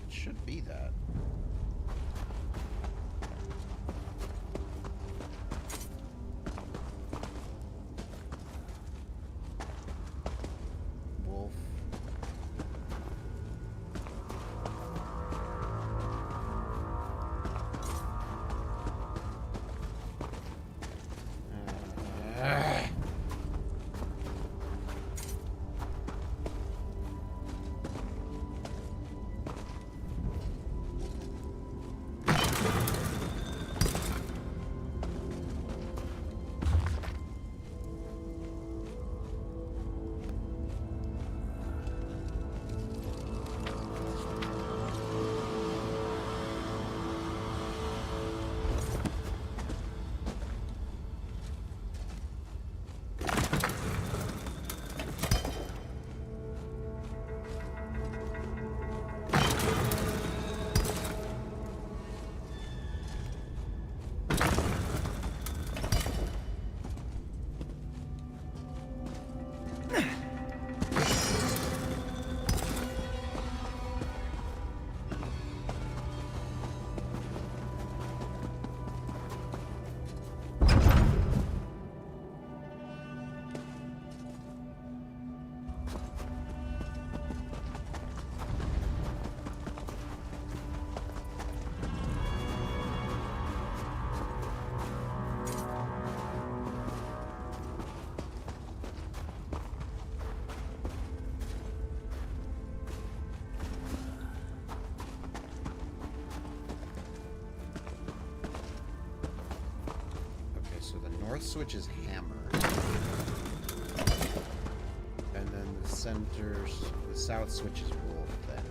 Should be that. Wolf. north switch is hammer. And then the south switch is wolf then.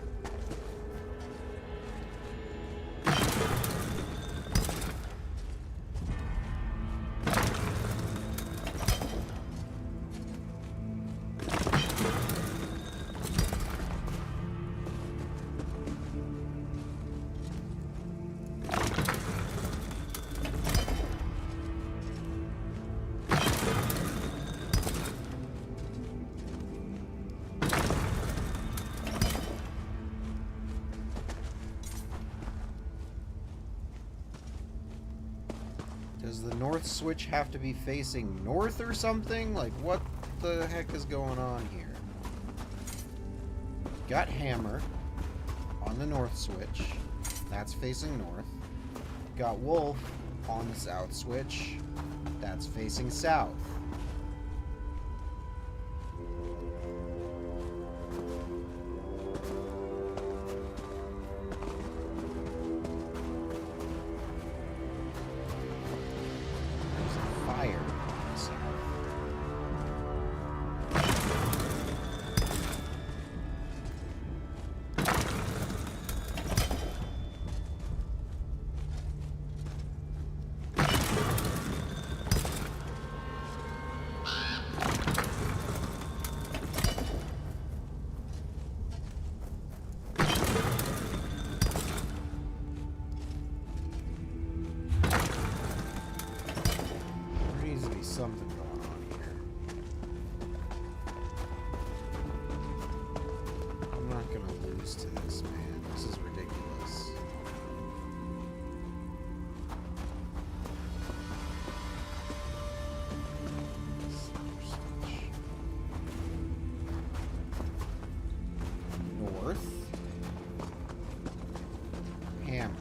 Does the north switch have to be facing north or something? Like, what the heck is going on here? Got hammer on the north switch. That's facing north. Got wolf on the south switch. That's facing south. Something going on here. I'm not gonna lose to this, man. This is ridiculous. North. Hammer.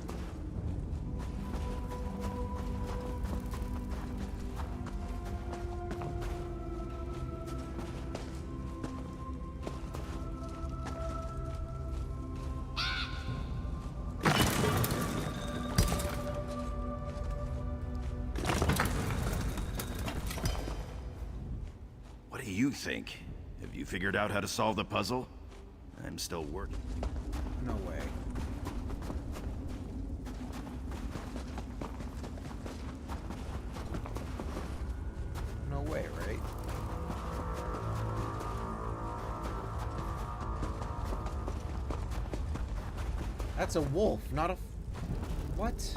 What do you think? Have you figured out how to solve the puzzle? I'm still working. No way. No way, right? That's a wolf, not a... What?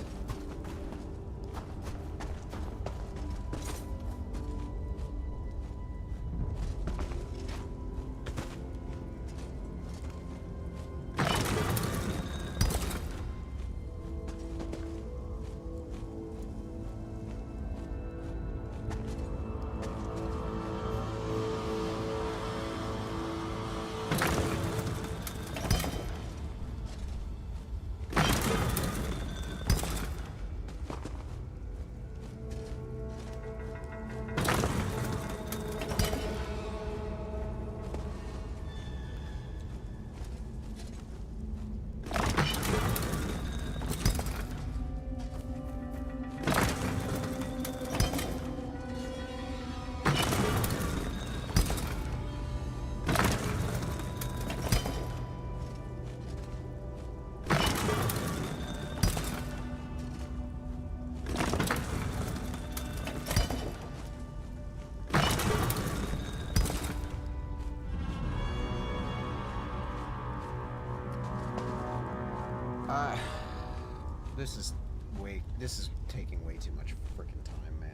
This is taking way too much freaking time, man.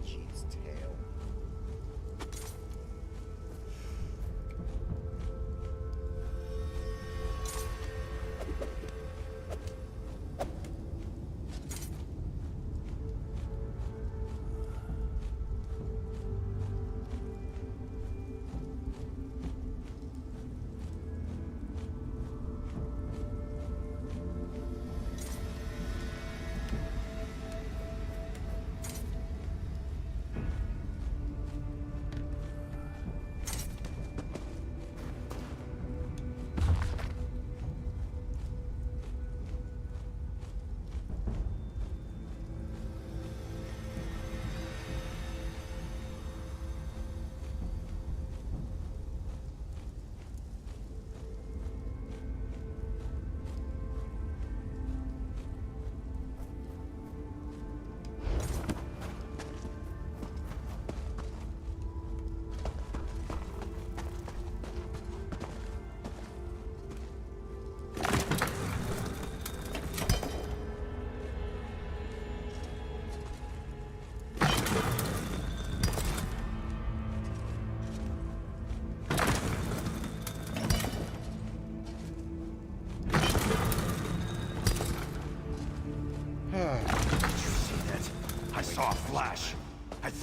Jeez, tail.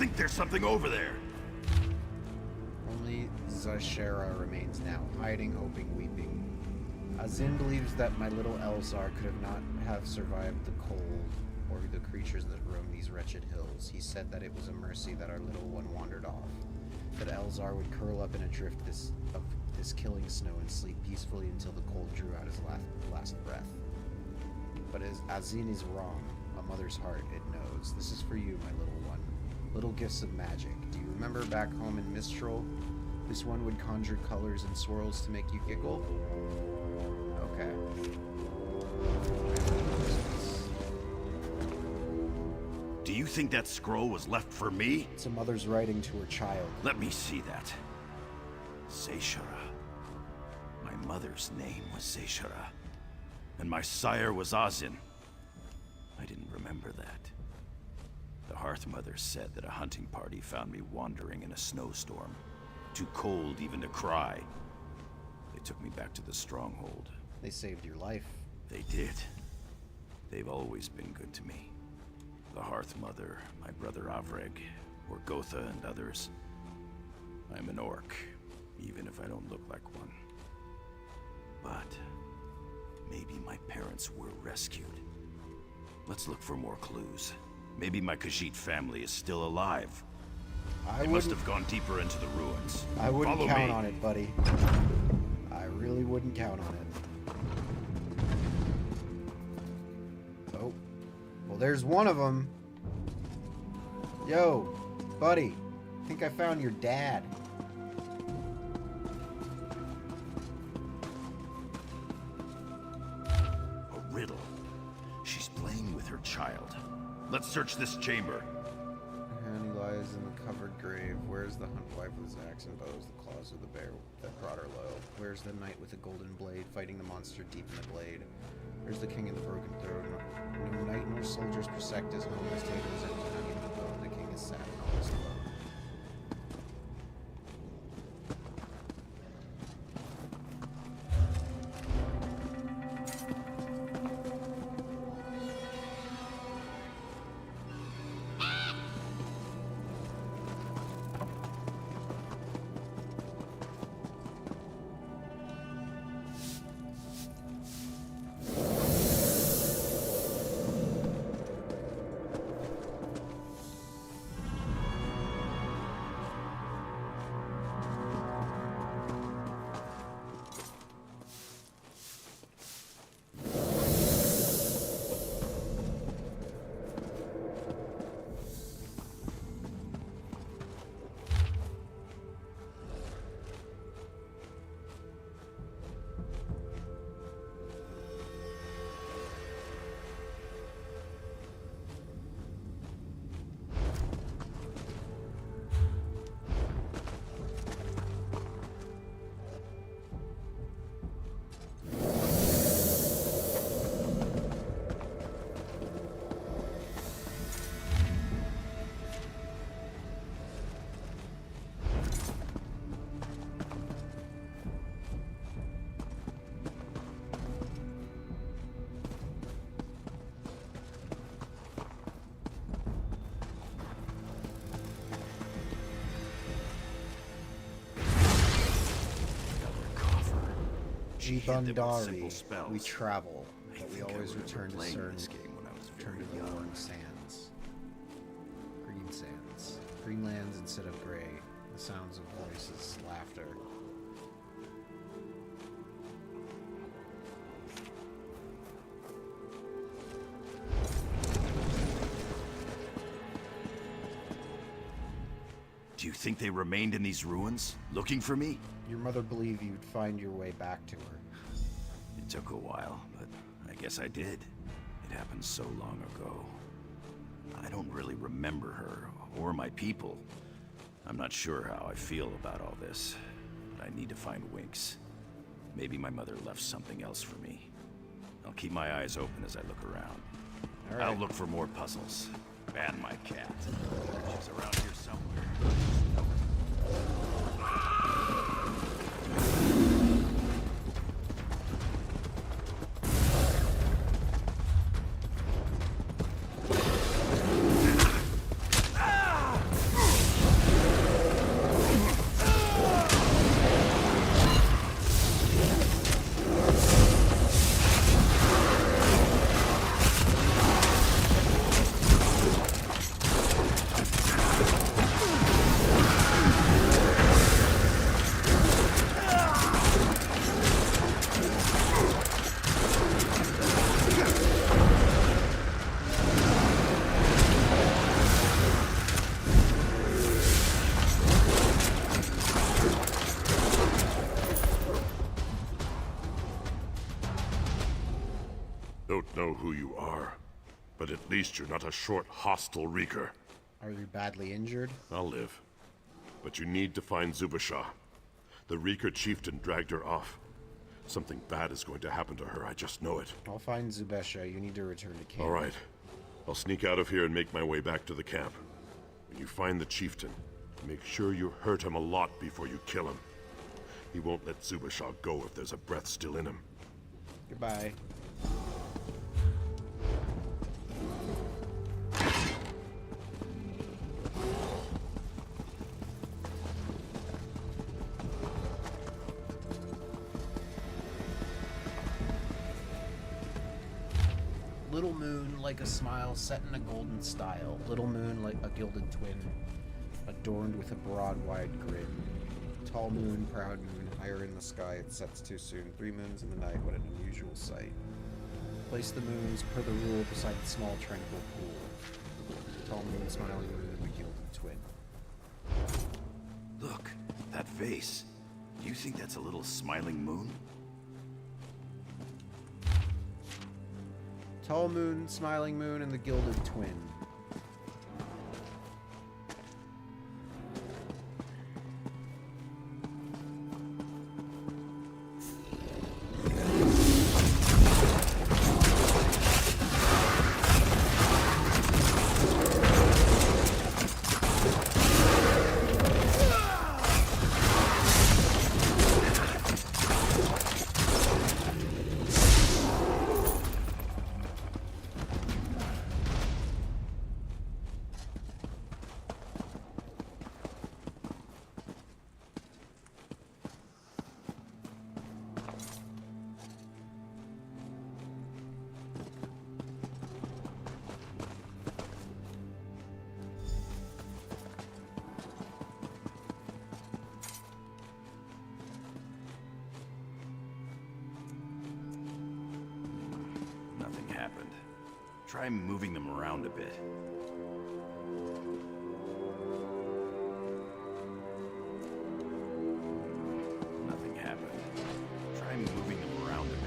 think there's something over there. Only Zashera remains now, hiding, hoping, weeping. Azin believes that my little Elzar could have survived the cold or the creatures that roam these wretched hills. He said that it was a mercy that our little one wandered off, that Elzar would curl up in a drift of this killing snow and sleep peacefully until the cold drew out his last breath. But as Azin is wrong, a mother's heart, it knows. This is for you, my little one. Little gifts of magic. Do you remember back home in Mistral? This one would conjure colors and swirls to make you giggle? Okay. Do you think that scroll was left for me? It's a mother's writing to her child. Let me see that. Zeshara. My mother's name was Zeshara. And my sire was Azin. I didn't remember that. The Hearth Mother said that a hunting party found me wandering in a snowstorm. Too cold even to cry. They took me back to the stronghold. They saved your life. They did. They've always been good to me. The Hearth Mother, my brother Avreg, Orgotha, and others. I'm an orc, even if I don't look like one. But maybe my parents were rescued. Let's look for more clues. Maybe my Khajiit family is still alive. They must have gone deeper into the ruins. I wouldn't Follow count me. on it, buddy. I really wouldn't count on it. Oh. Well, there's one of them. Yo, buddy. I think I found your dad. A riddle. She's playing with her child. Let's search this chamber. And he lies in the covered grave. Where's the hunt wife with his axe and bows, the claws of the bear that brought her low? Where's the knight with the golden blade, fighting the monster deep in the blade? Where's the king of the broken throne? No knight nor soldier's prosect his home, his table is empty, not even the bone. The king is sad and all is alone. Jibandari, we travel, but we always return to return to the warm sands. Green sands. Green lands instead of gray. The sounds of voices, laughter. Do you think they remained in these ruins, looking for me? Your mother believed you'd find your way back to her. It took a while, but I guess I did. It happened so long ago. I don't really remember her, or my people. I'm not sure how I feel about all this, but I need to find Winks. Maybe my mother left something else for me. I'll keep my eyes open as I look around. All right. I'll look for more puzzles. And my cat. She's around here somewhere. Don't know who you are, but at least you're not a short, hostile reeker. Are you badly injured? I'll live. But you need to find Zubasha. The reeker chieftain dragged her off. Something bad is going to happen to her, I just know it. I'll find Zubesha. You need to return to camp. All right. I'll sneak out of here and make my way back to the camp. When you find the chieftain, make sure you hurt him a lot before you kill him. He won't let Zubasha go if there's a breath still in him. Goodbye. Little moon like a smile set in a golden style. Little moon like a gilded twin, adorned with a broad, wide grin. Tall moon, proud moon, higher in the sky, it sets too soon. 3 moons in the night, what an unusual sight. Place the moons per the rule beside the small tranquil pool. Tall moon, smiling moon, the gilded twin. Look, that face. Do you think that's a little smiling moon? Tall moon, smiling moon, and the gilded twin. Nothing happened. Try moving them around a bit. Nothing happened. Try moving them around a bit.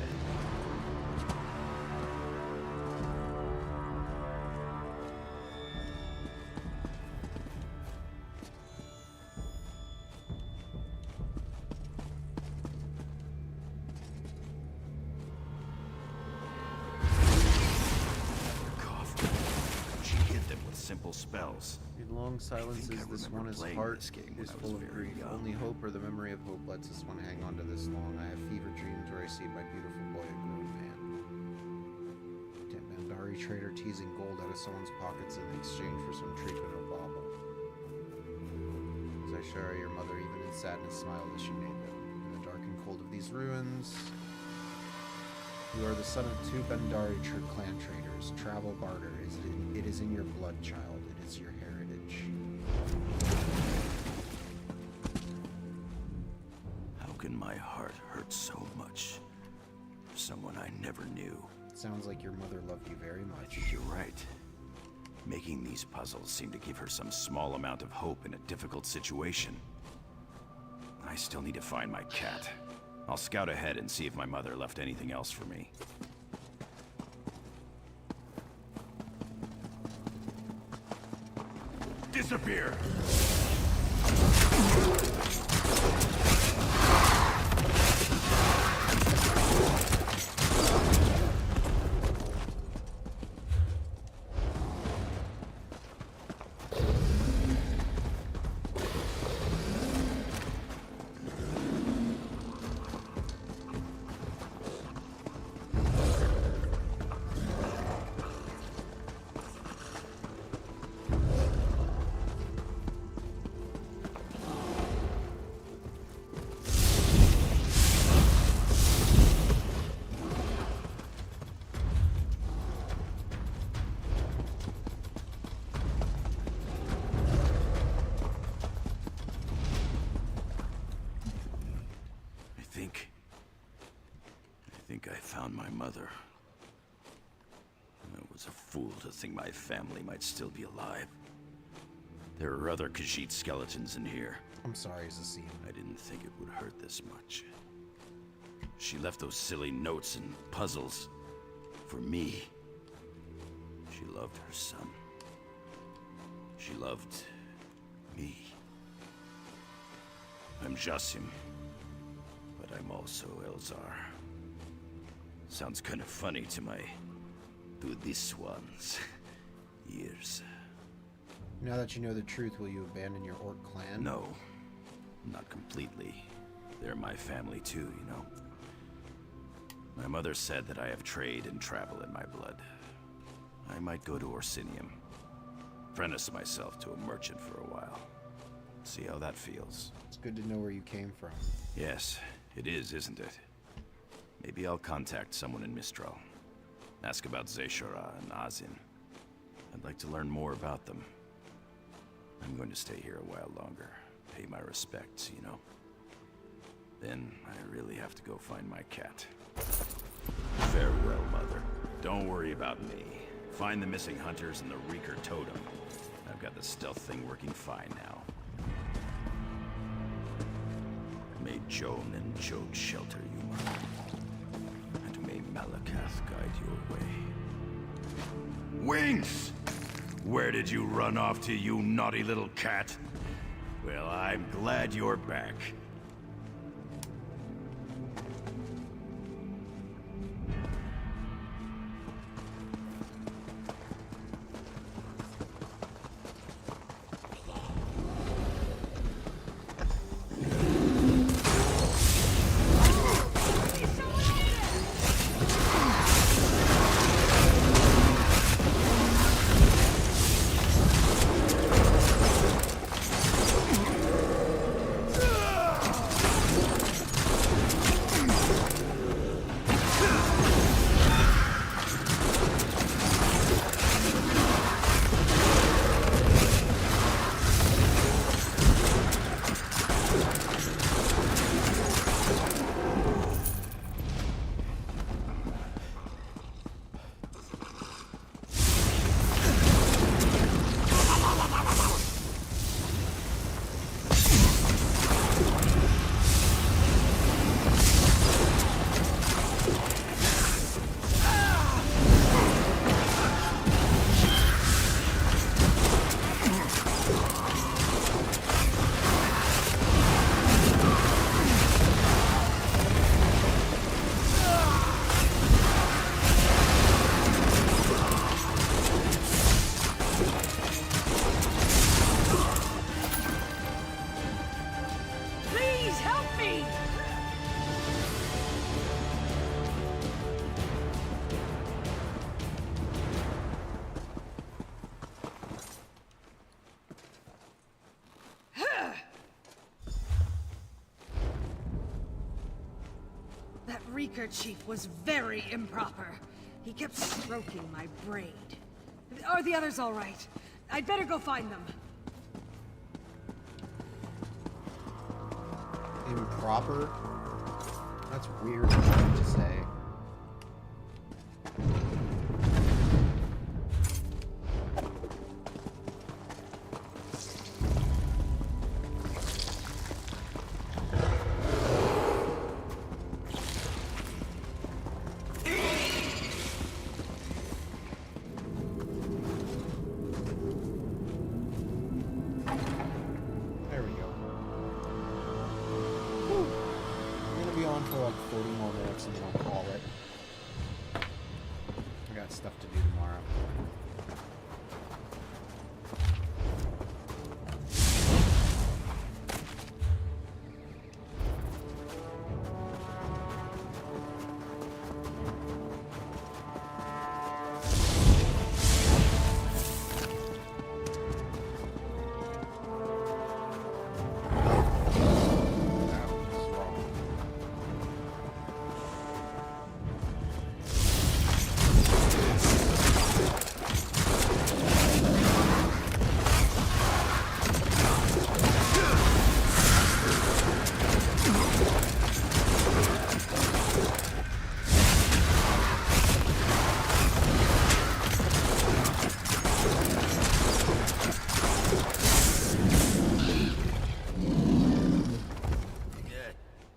Simple spells. In long silences, this one is heart is full of grief. Young. Only hope or the memory of hope lets this one hang on to this long. I have fever dreams where I see my beautiful boy a grown man. Damn Bandari trader teasing gold out of someone's pockets in exchange for some treatment or bauble. As I share your mother, even in sadness, smiled as she made them. In the dark and cold of these ruins, you are the son of 2 Bandari clan traders. Travel barter. It is in your blood, child. It is your heritage. How can my heart hurt so much for someone I never knew? Sounds like your mother loved you very I much. think you're right. Making these puzzles seem to give her some small amount of hope in a difficult situation. I still need to find my cat. I'll scout ahead and see if my mother left anything else for me. Disappear! I think I found my mother. I was a fool to think my family might still be alive. There are other Khajiit skeletons in here. I'm sorry, Zassim. I didn't think it would hurt this much. She left those silly notes and puzzles for me. She loved her son. She loved me. I'm Jasim, but I'm also Elzar. Sounds kind of funny to this one's ears. Now that you know the truth, will you abandon your orc clan? No, not completely. They're my family too, you know. My mother said that I have trade and travel in my blood. I might go to Orsinium, apprentice myself to a merchant for a while. See how that feels. It's good to know where you came from. Yes, it is, isn't it? Maybe I'll contact someone in Mistral. Ask about Zeshara and Azin. I'd like to learn more about them. I'm going to stay here a while longer. Pay my respects, you know. Then I really have to go find my cat. Farewell, Mother. Don't worry about me. Find the missing hunters and the Reeker totem. I've got the stealth thing working fine now. May Joan and Jode shelter you, Mother. And may Malakath guide your way. Wings! Where did you run off to, you naughty little cat? Well, I'm glad you're back. Reeker chief was very improper. He kept stroking my braid. Are the others all right? I'd better go find them. Improper? That's weird to say. For like 40 more minutes and then I'll call it. I got stuff to do tomorrow.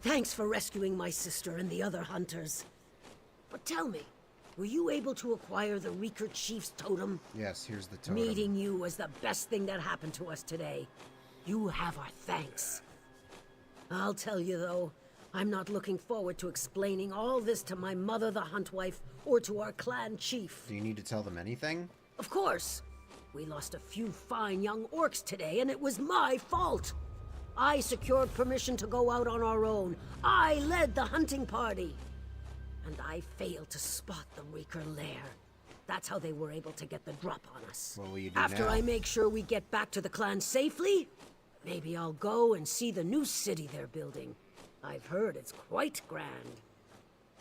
Thanks for rescuing my sister and the other hunters. But tell me, were you able to acquire the Reeker Chief's totem? Yes, here's the totem. Meeting you was the best thing that happened to us today. You have our thanks. I'll tell you though, I'm not looking forward to explaining all this to my mother, the Huntwife, or to our clan chief. Do you need to tell them anything? Of course. We lost a few fine young orcs today, and it was my fault. I secured permission to go out on our own. I led the hunting party. And I failed to spot the Reeker lair. That's how they were able to get the drop on us. What will you do After now? I make sure we get back to the clan safely, maybe I'll go and see the new city they're building. I've heard it's quite grand.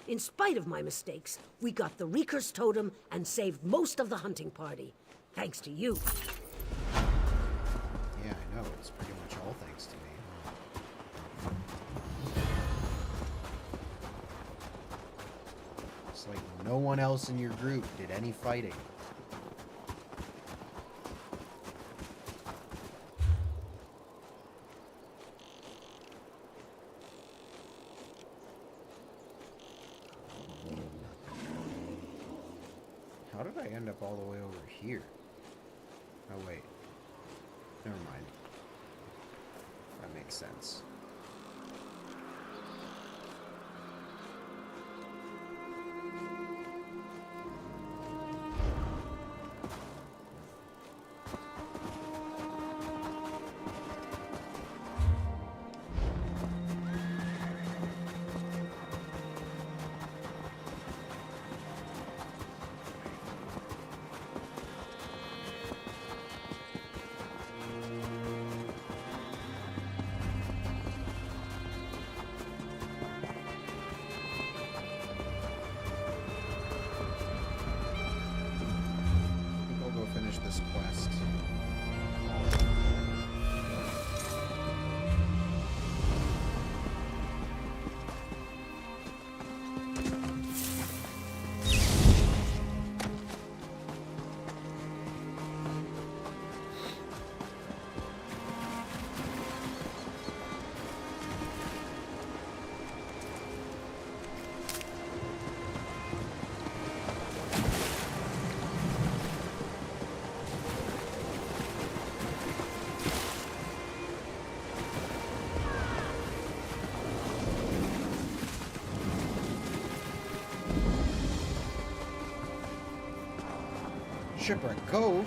In spite of my mistakes, we got the Reeker's totem and saved most of the hunting party. Thanks to you. Yeah, I know. It's pretty much all thanks to me. It's like no one else in your group did any fighting. How did I end up all the way over here? Oh, wait. Never mind. That makes sense. Finish this quest. Shipwreck Cove.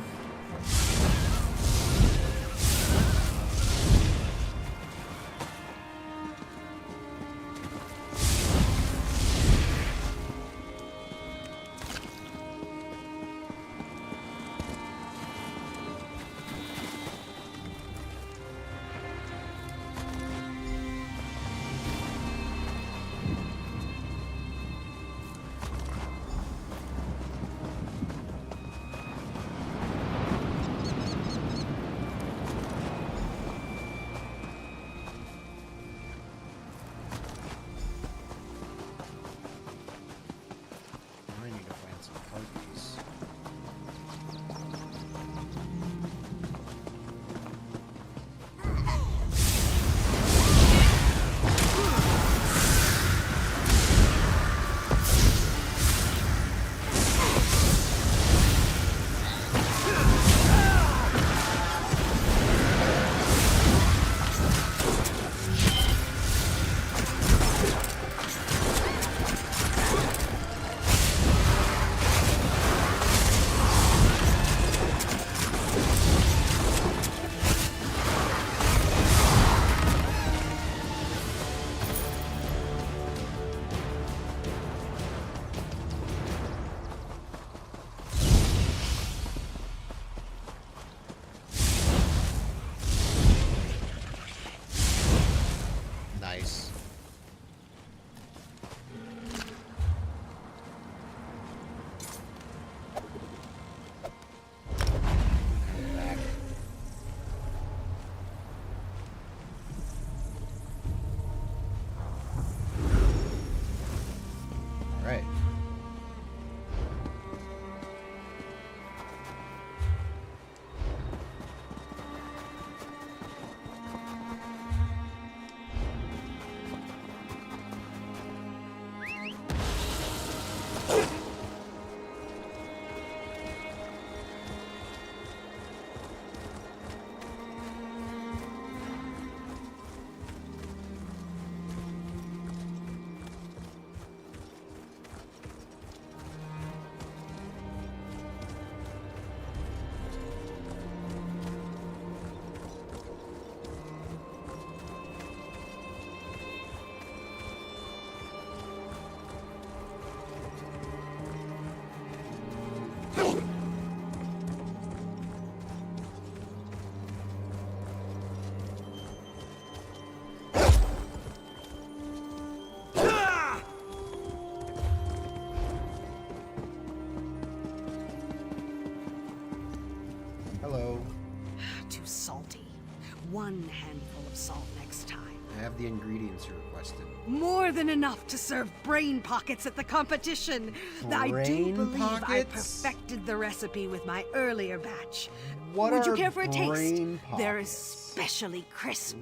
one handful of salt next time. I have the ingredients you requested. More than enough to serve brain pockets at the competition. I do Brain believe I pockets? perfected the recipe with my earlier batch. What Would you are care for a taste? brain They're pockets? especially crisp.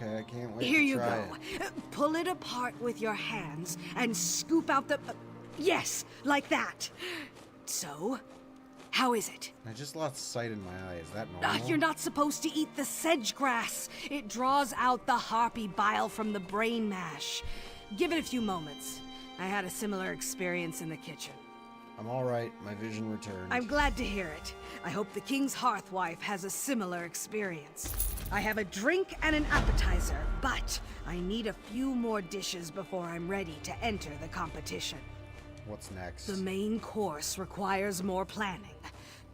Okay, I can't wait Here to you try go. it. Pull it apart with your hands and scoop out the... yes, like that. So, how is it? I just lost sight in my eye. Is that normal? You're not supposed to eat the sedge grass. It draws out the harpy bile from the brain mash. Give it a few moments. I had a similar experience in the kitchen. I'm all right. My vision returned. I'm glad to hear it. I hope the King's Hearthwife has a similar experience. I have a drink and an appetizer, but I need a few more dishes before I'm ready to enter the competition. What's next? The main course requires more planning.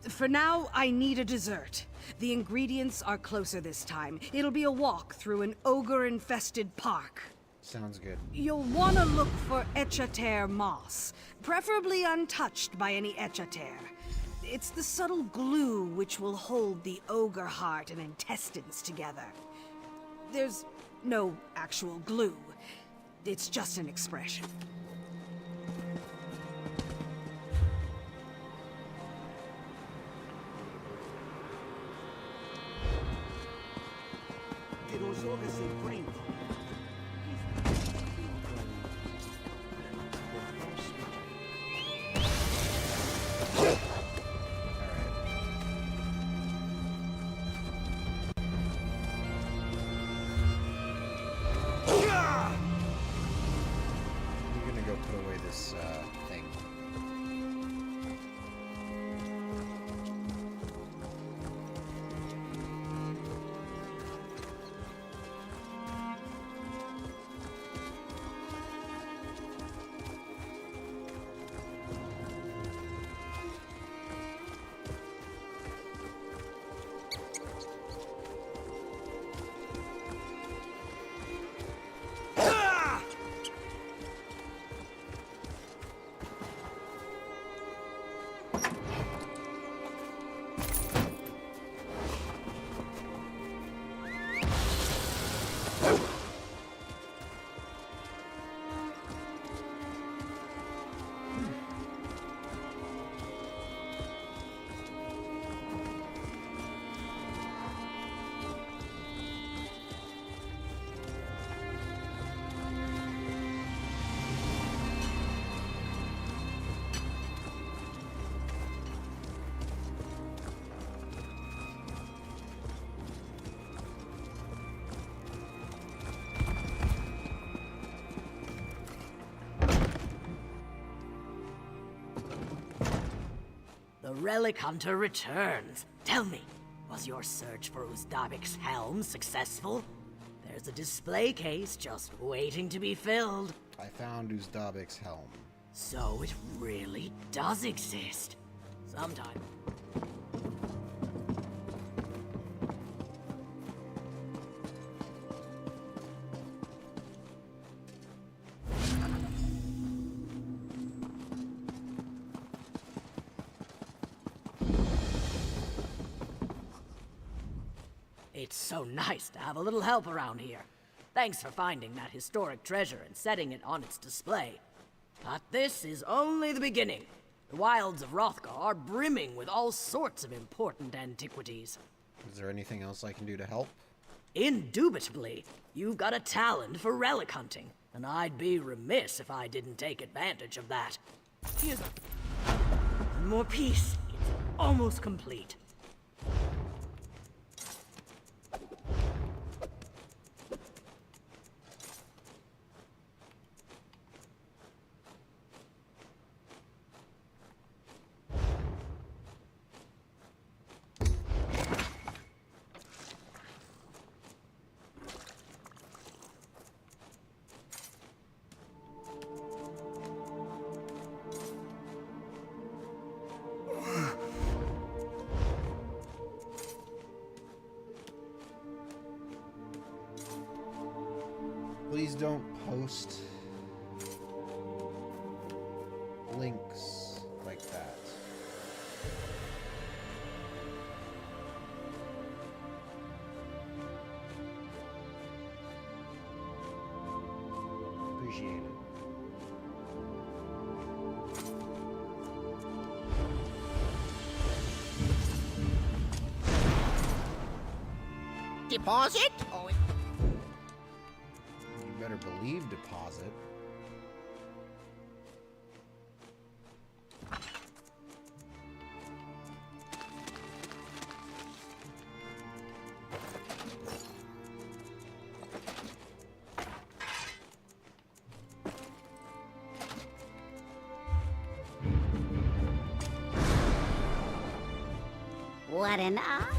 For now, I need a dessert. The ingredients are closer this time. It'll be a walk through an ogre-infested park. Sounds good. You'll want to look for Echater moss, preferably untouched by any Echater. It's the subtle glue which will hold the ogre heart and intestines together. There's no actual glue. It's just an expression. You're gonna go put away this thing. The Relic Hunter returns. Tell me, was your search for Uzdabik's helm successful? There's a display case just waiting to be filled. I found Uzdabik's helm. So it really does exist. Sometime. It's so nice to have a little help around here. Thanks for finding that historic treasure and setting it on its display. But this is only the beginning. The wilds of Rothgar are brimming with all sorts of important antiquities. Is there anything else I can do to help? Indubitably, you've got a talent for relic hunting, and I'd be remiss if I didn't take advantage of that. Here's one more piece. It's almost complete. Please don't post links like that. appreciate it. Deposit? Oh, You better believe deposit. what an eye.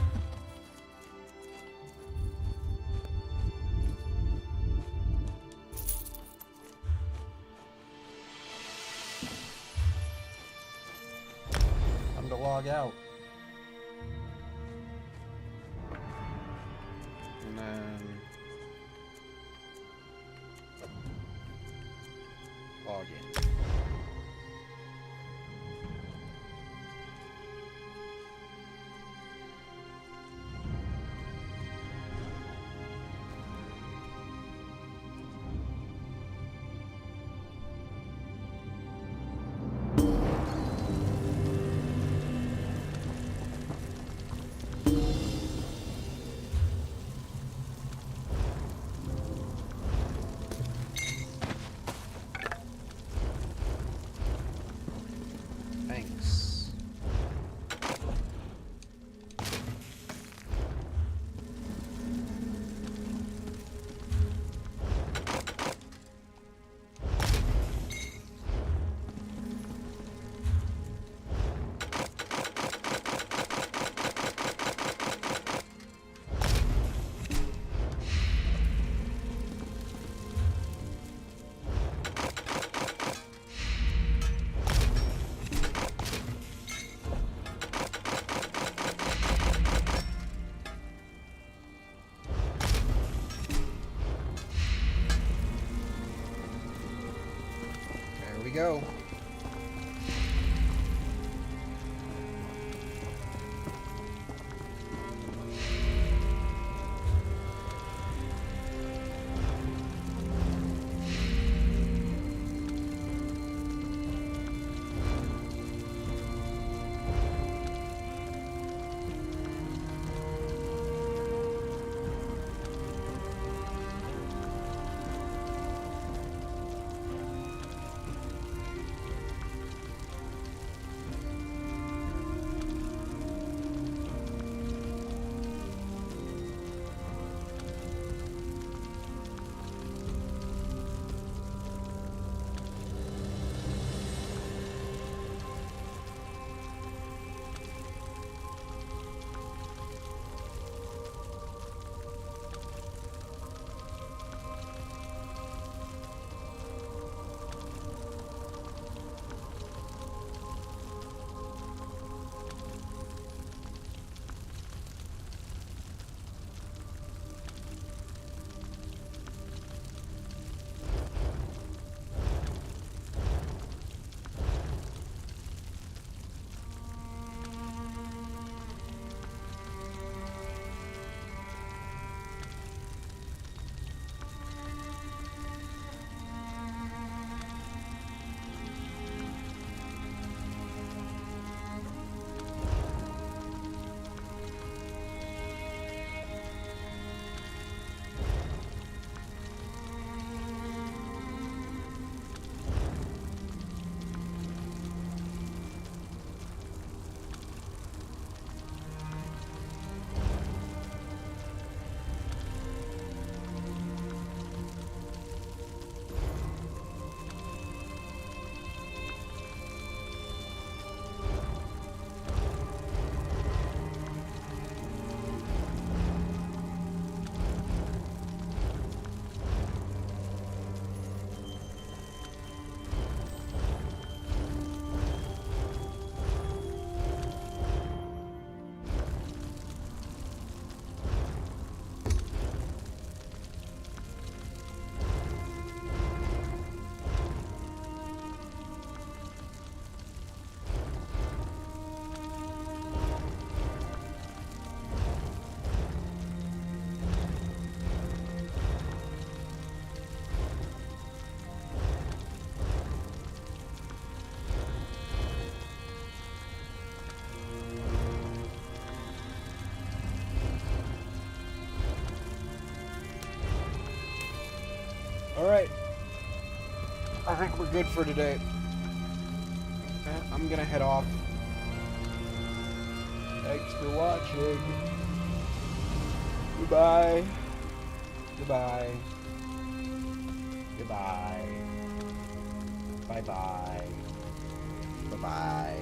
Time to log out. And then log in. Thanks. There we go. Alright. I think we're good for today. I'm gonna head off. Thanks for watching. Goodbye. Goodbye. Goodbye. Bye-bye. Bye-bye.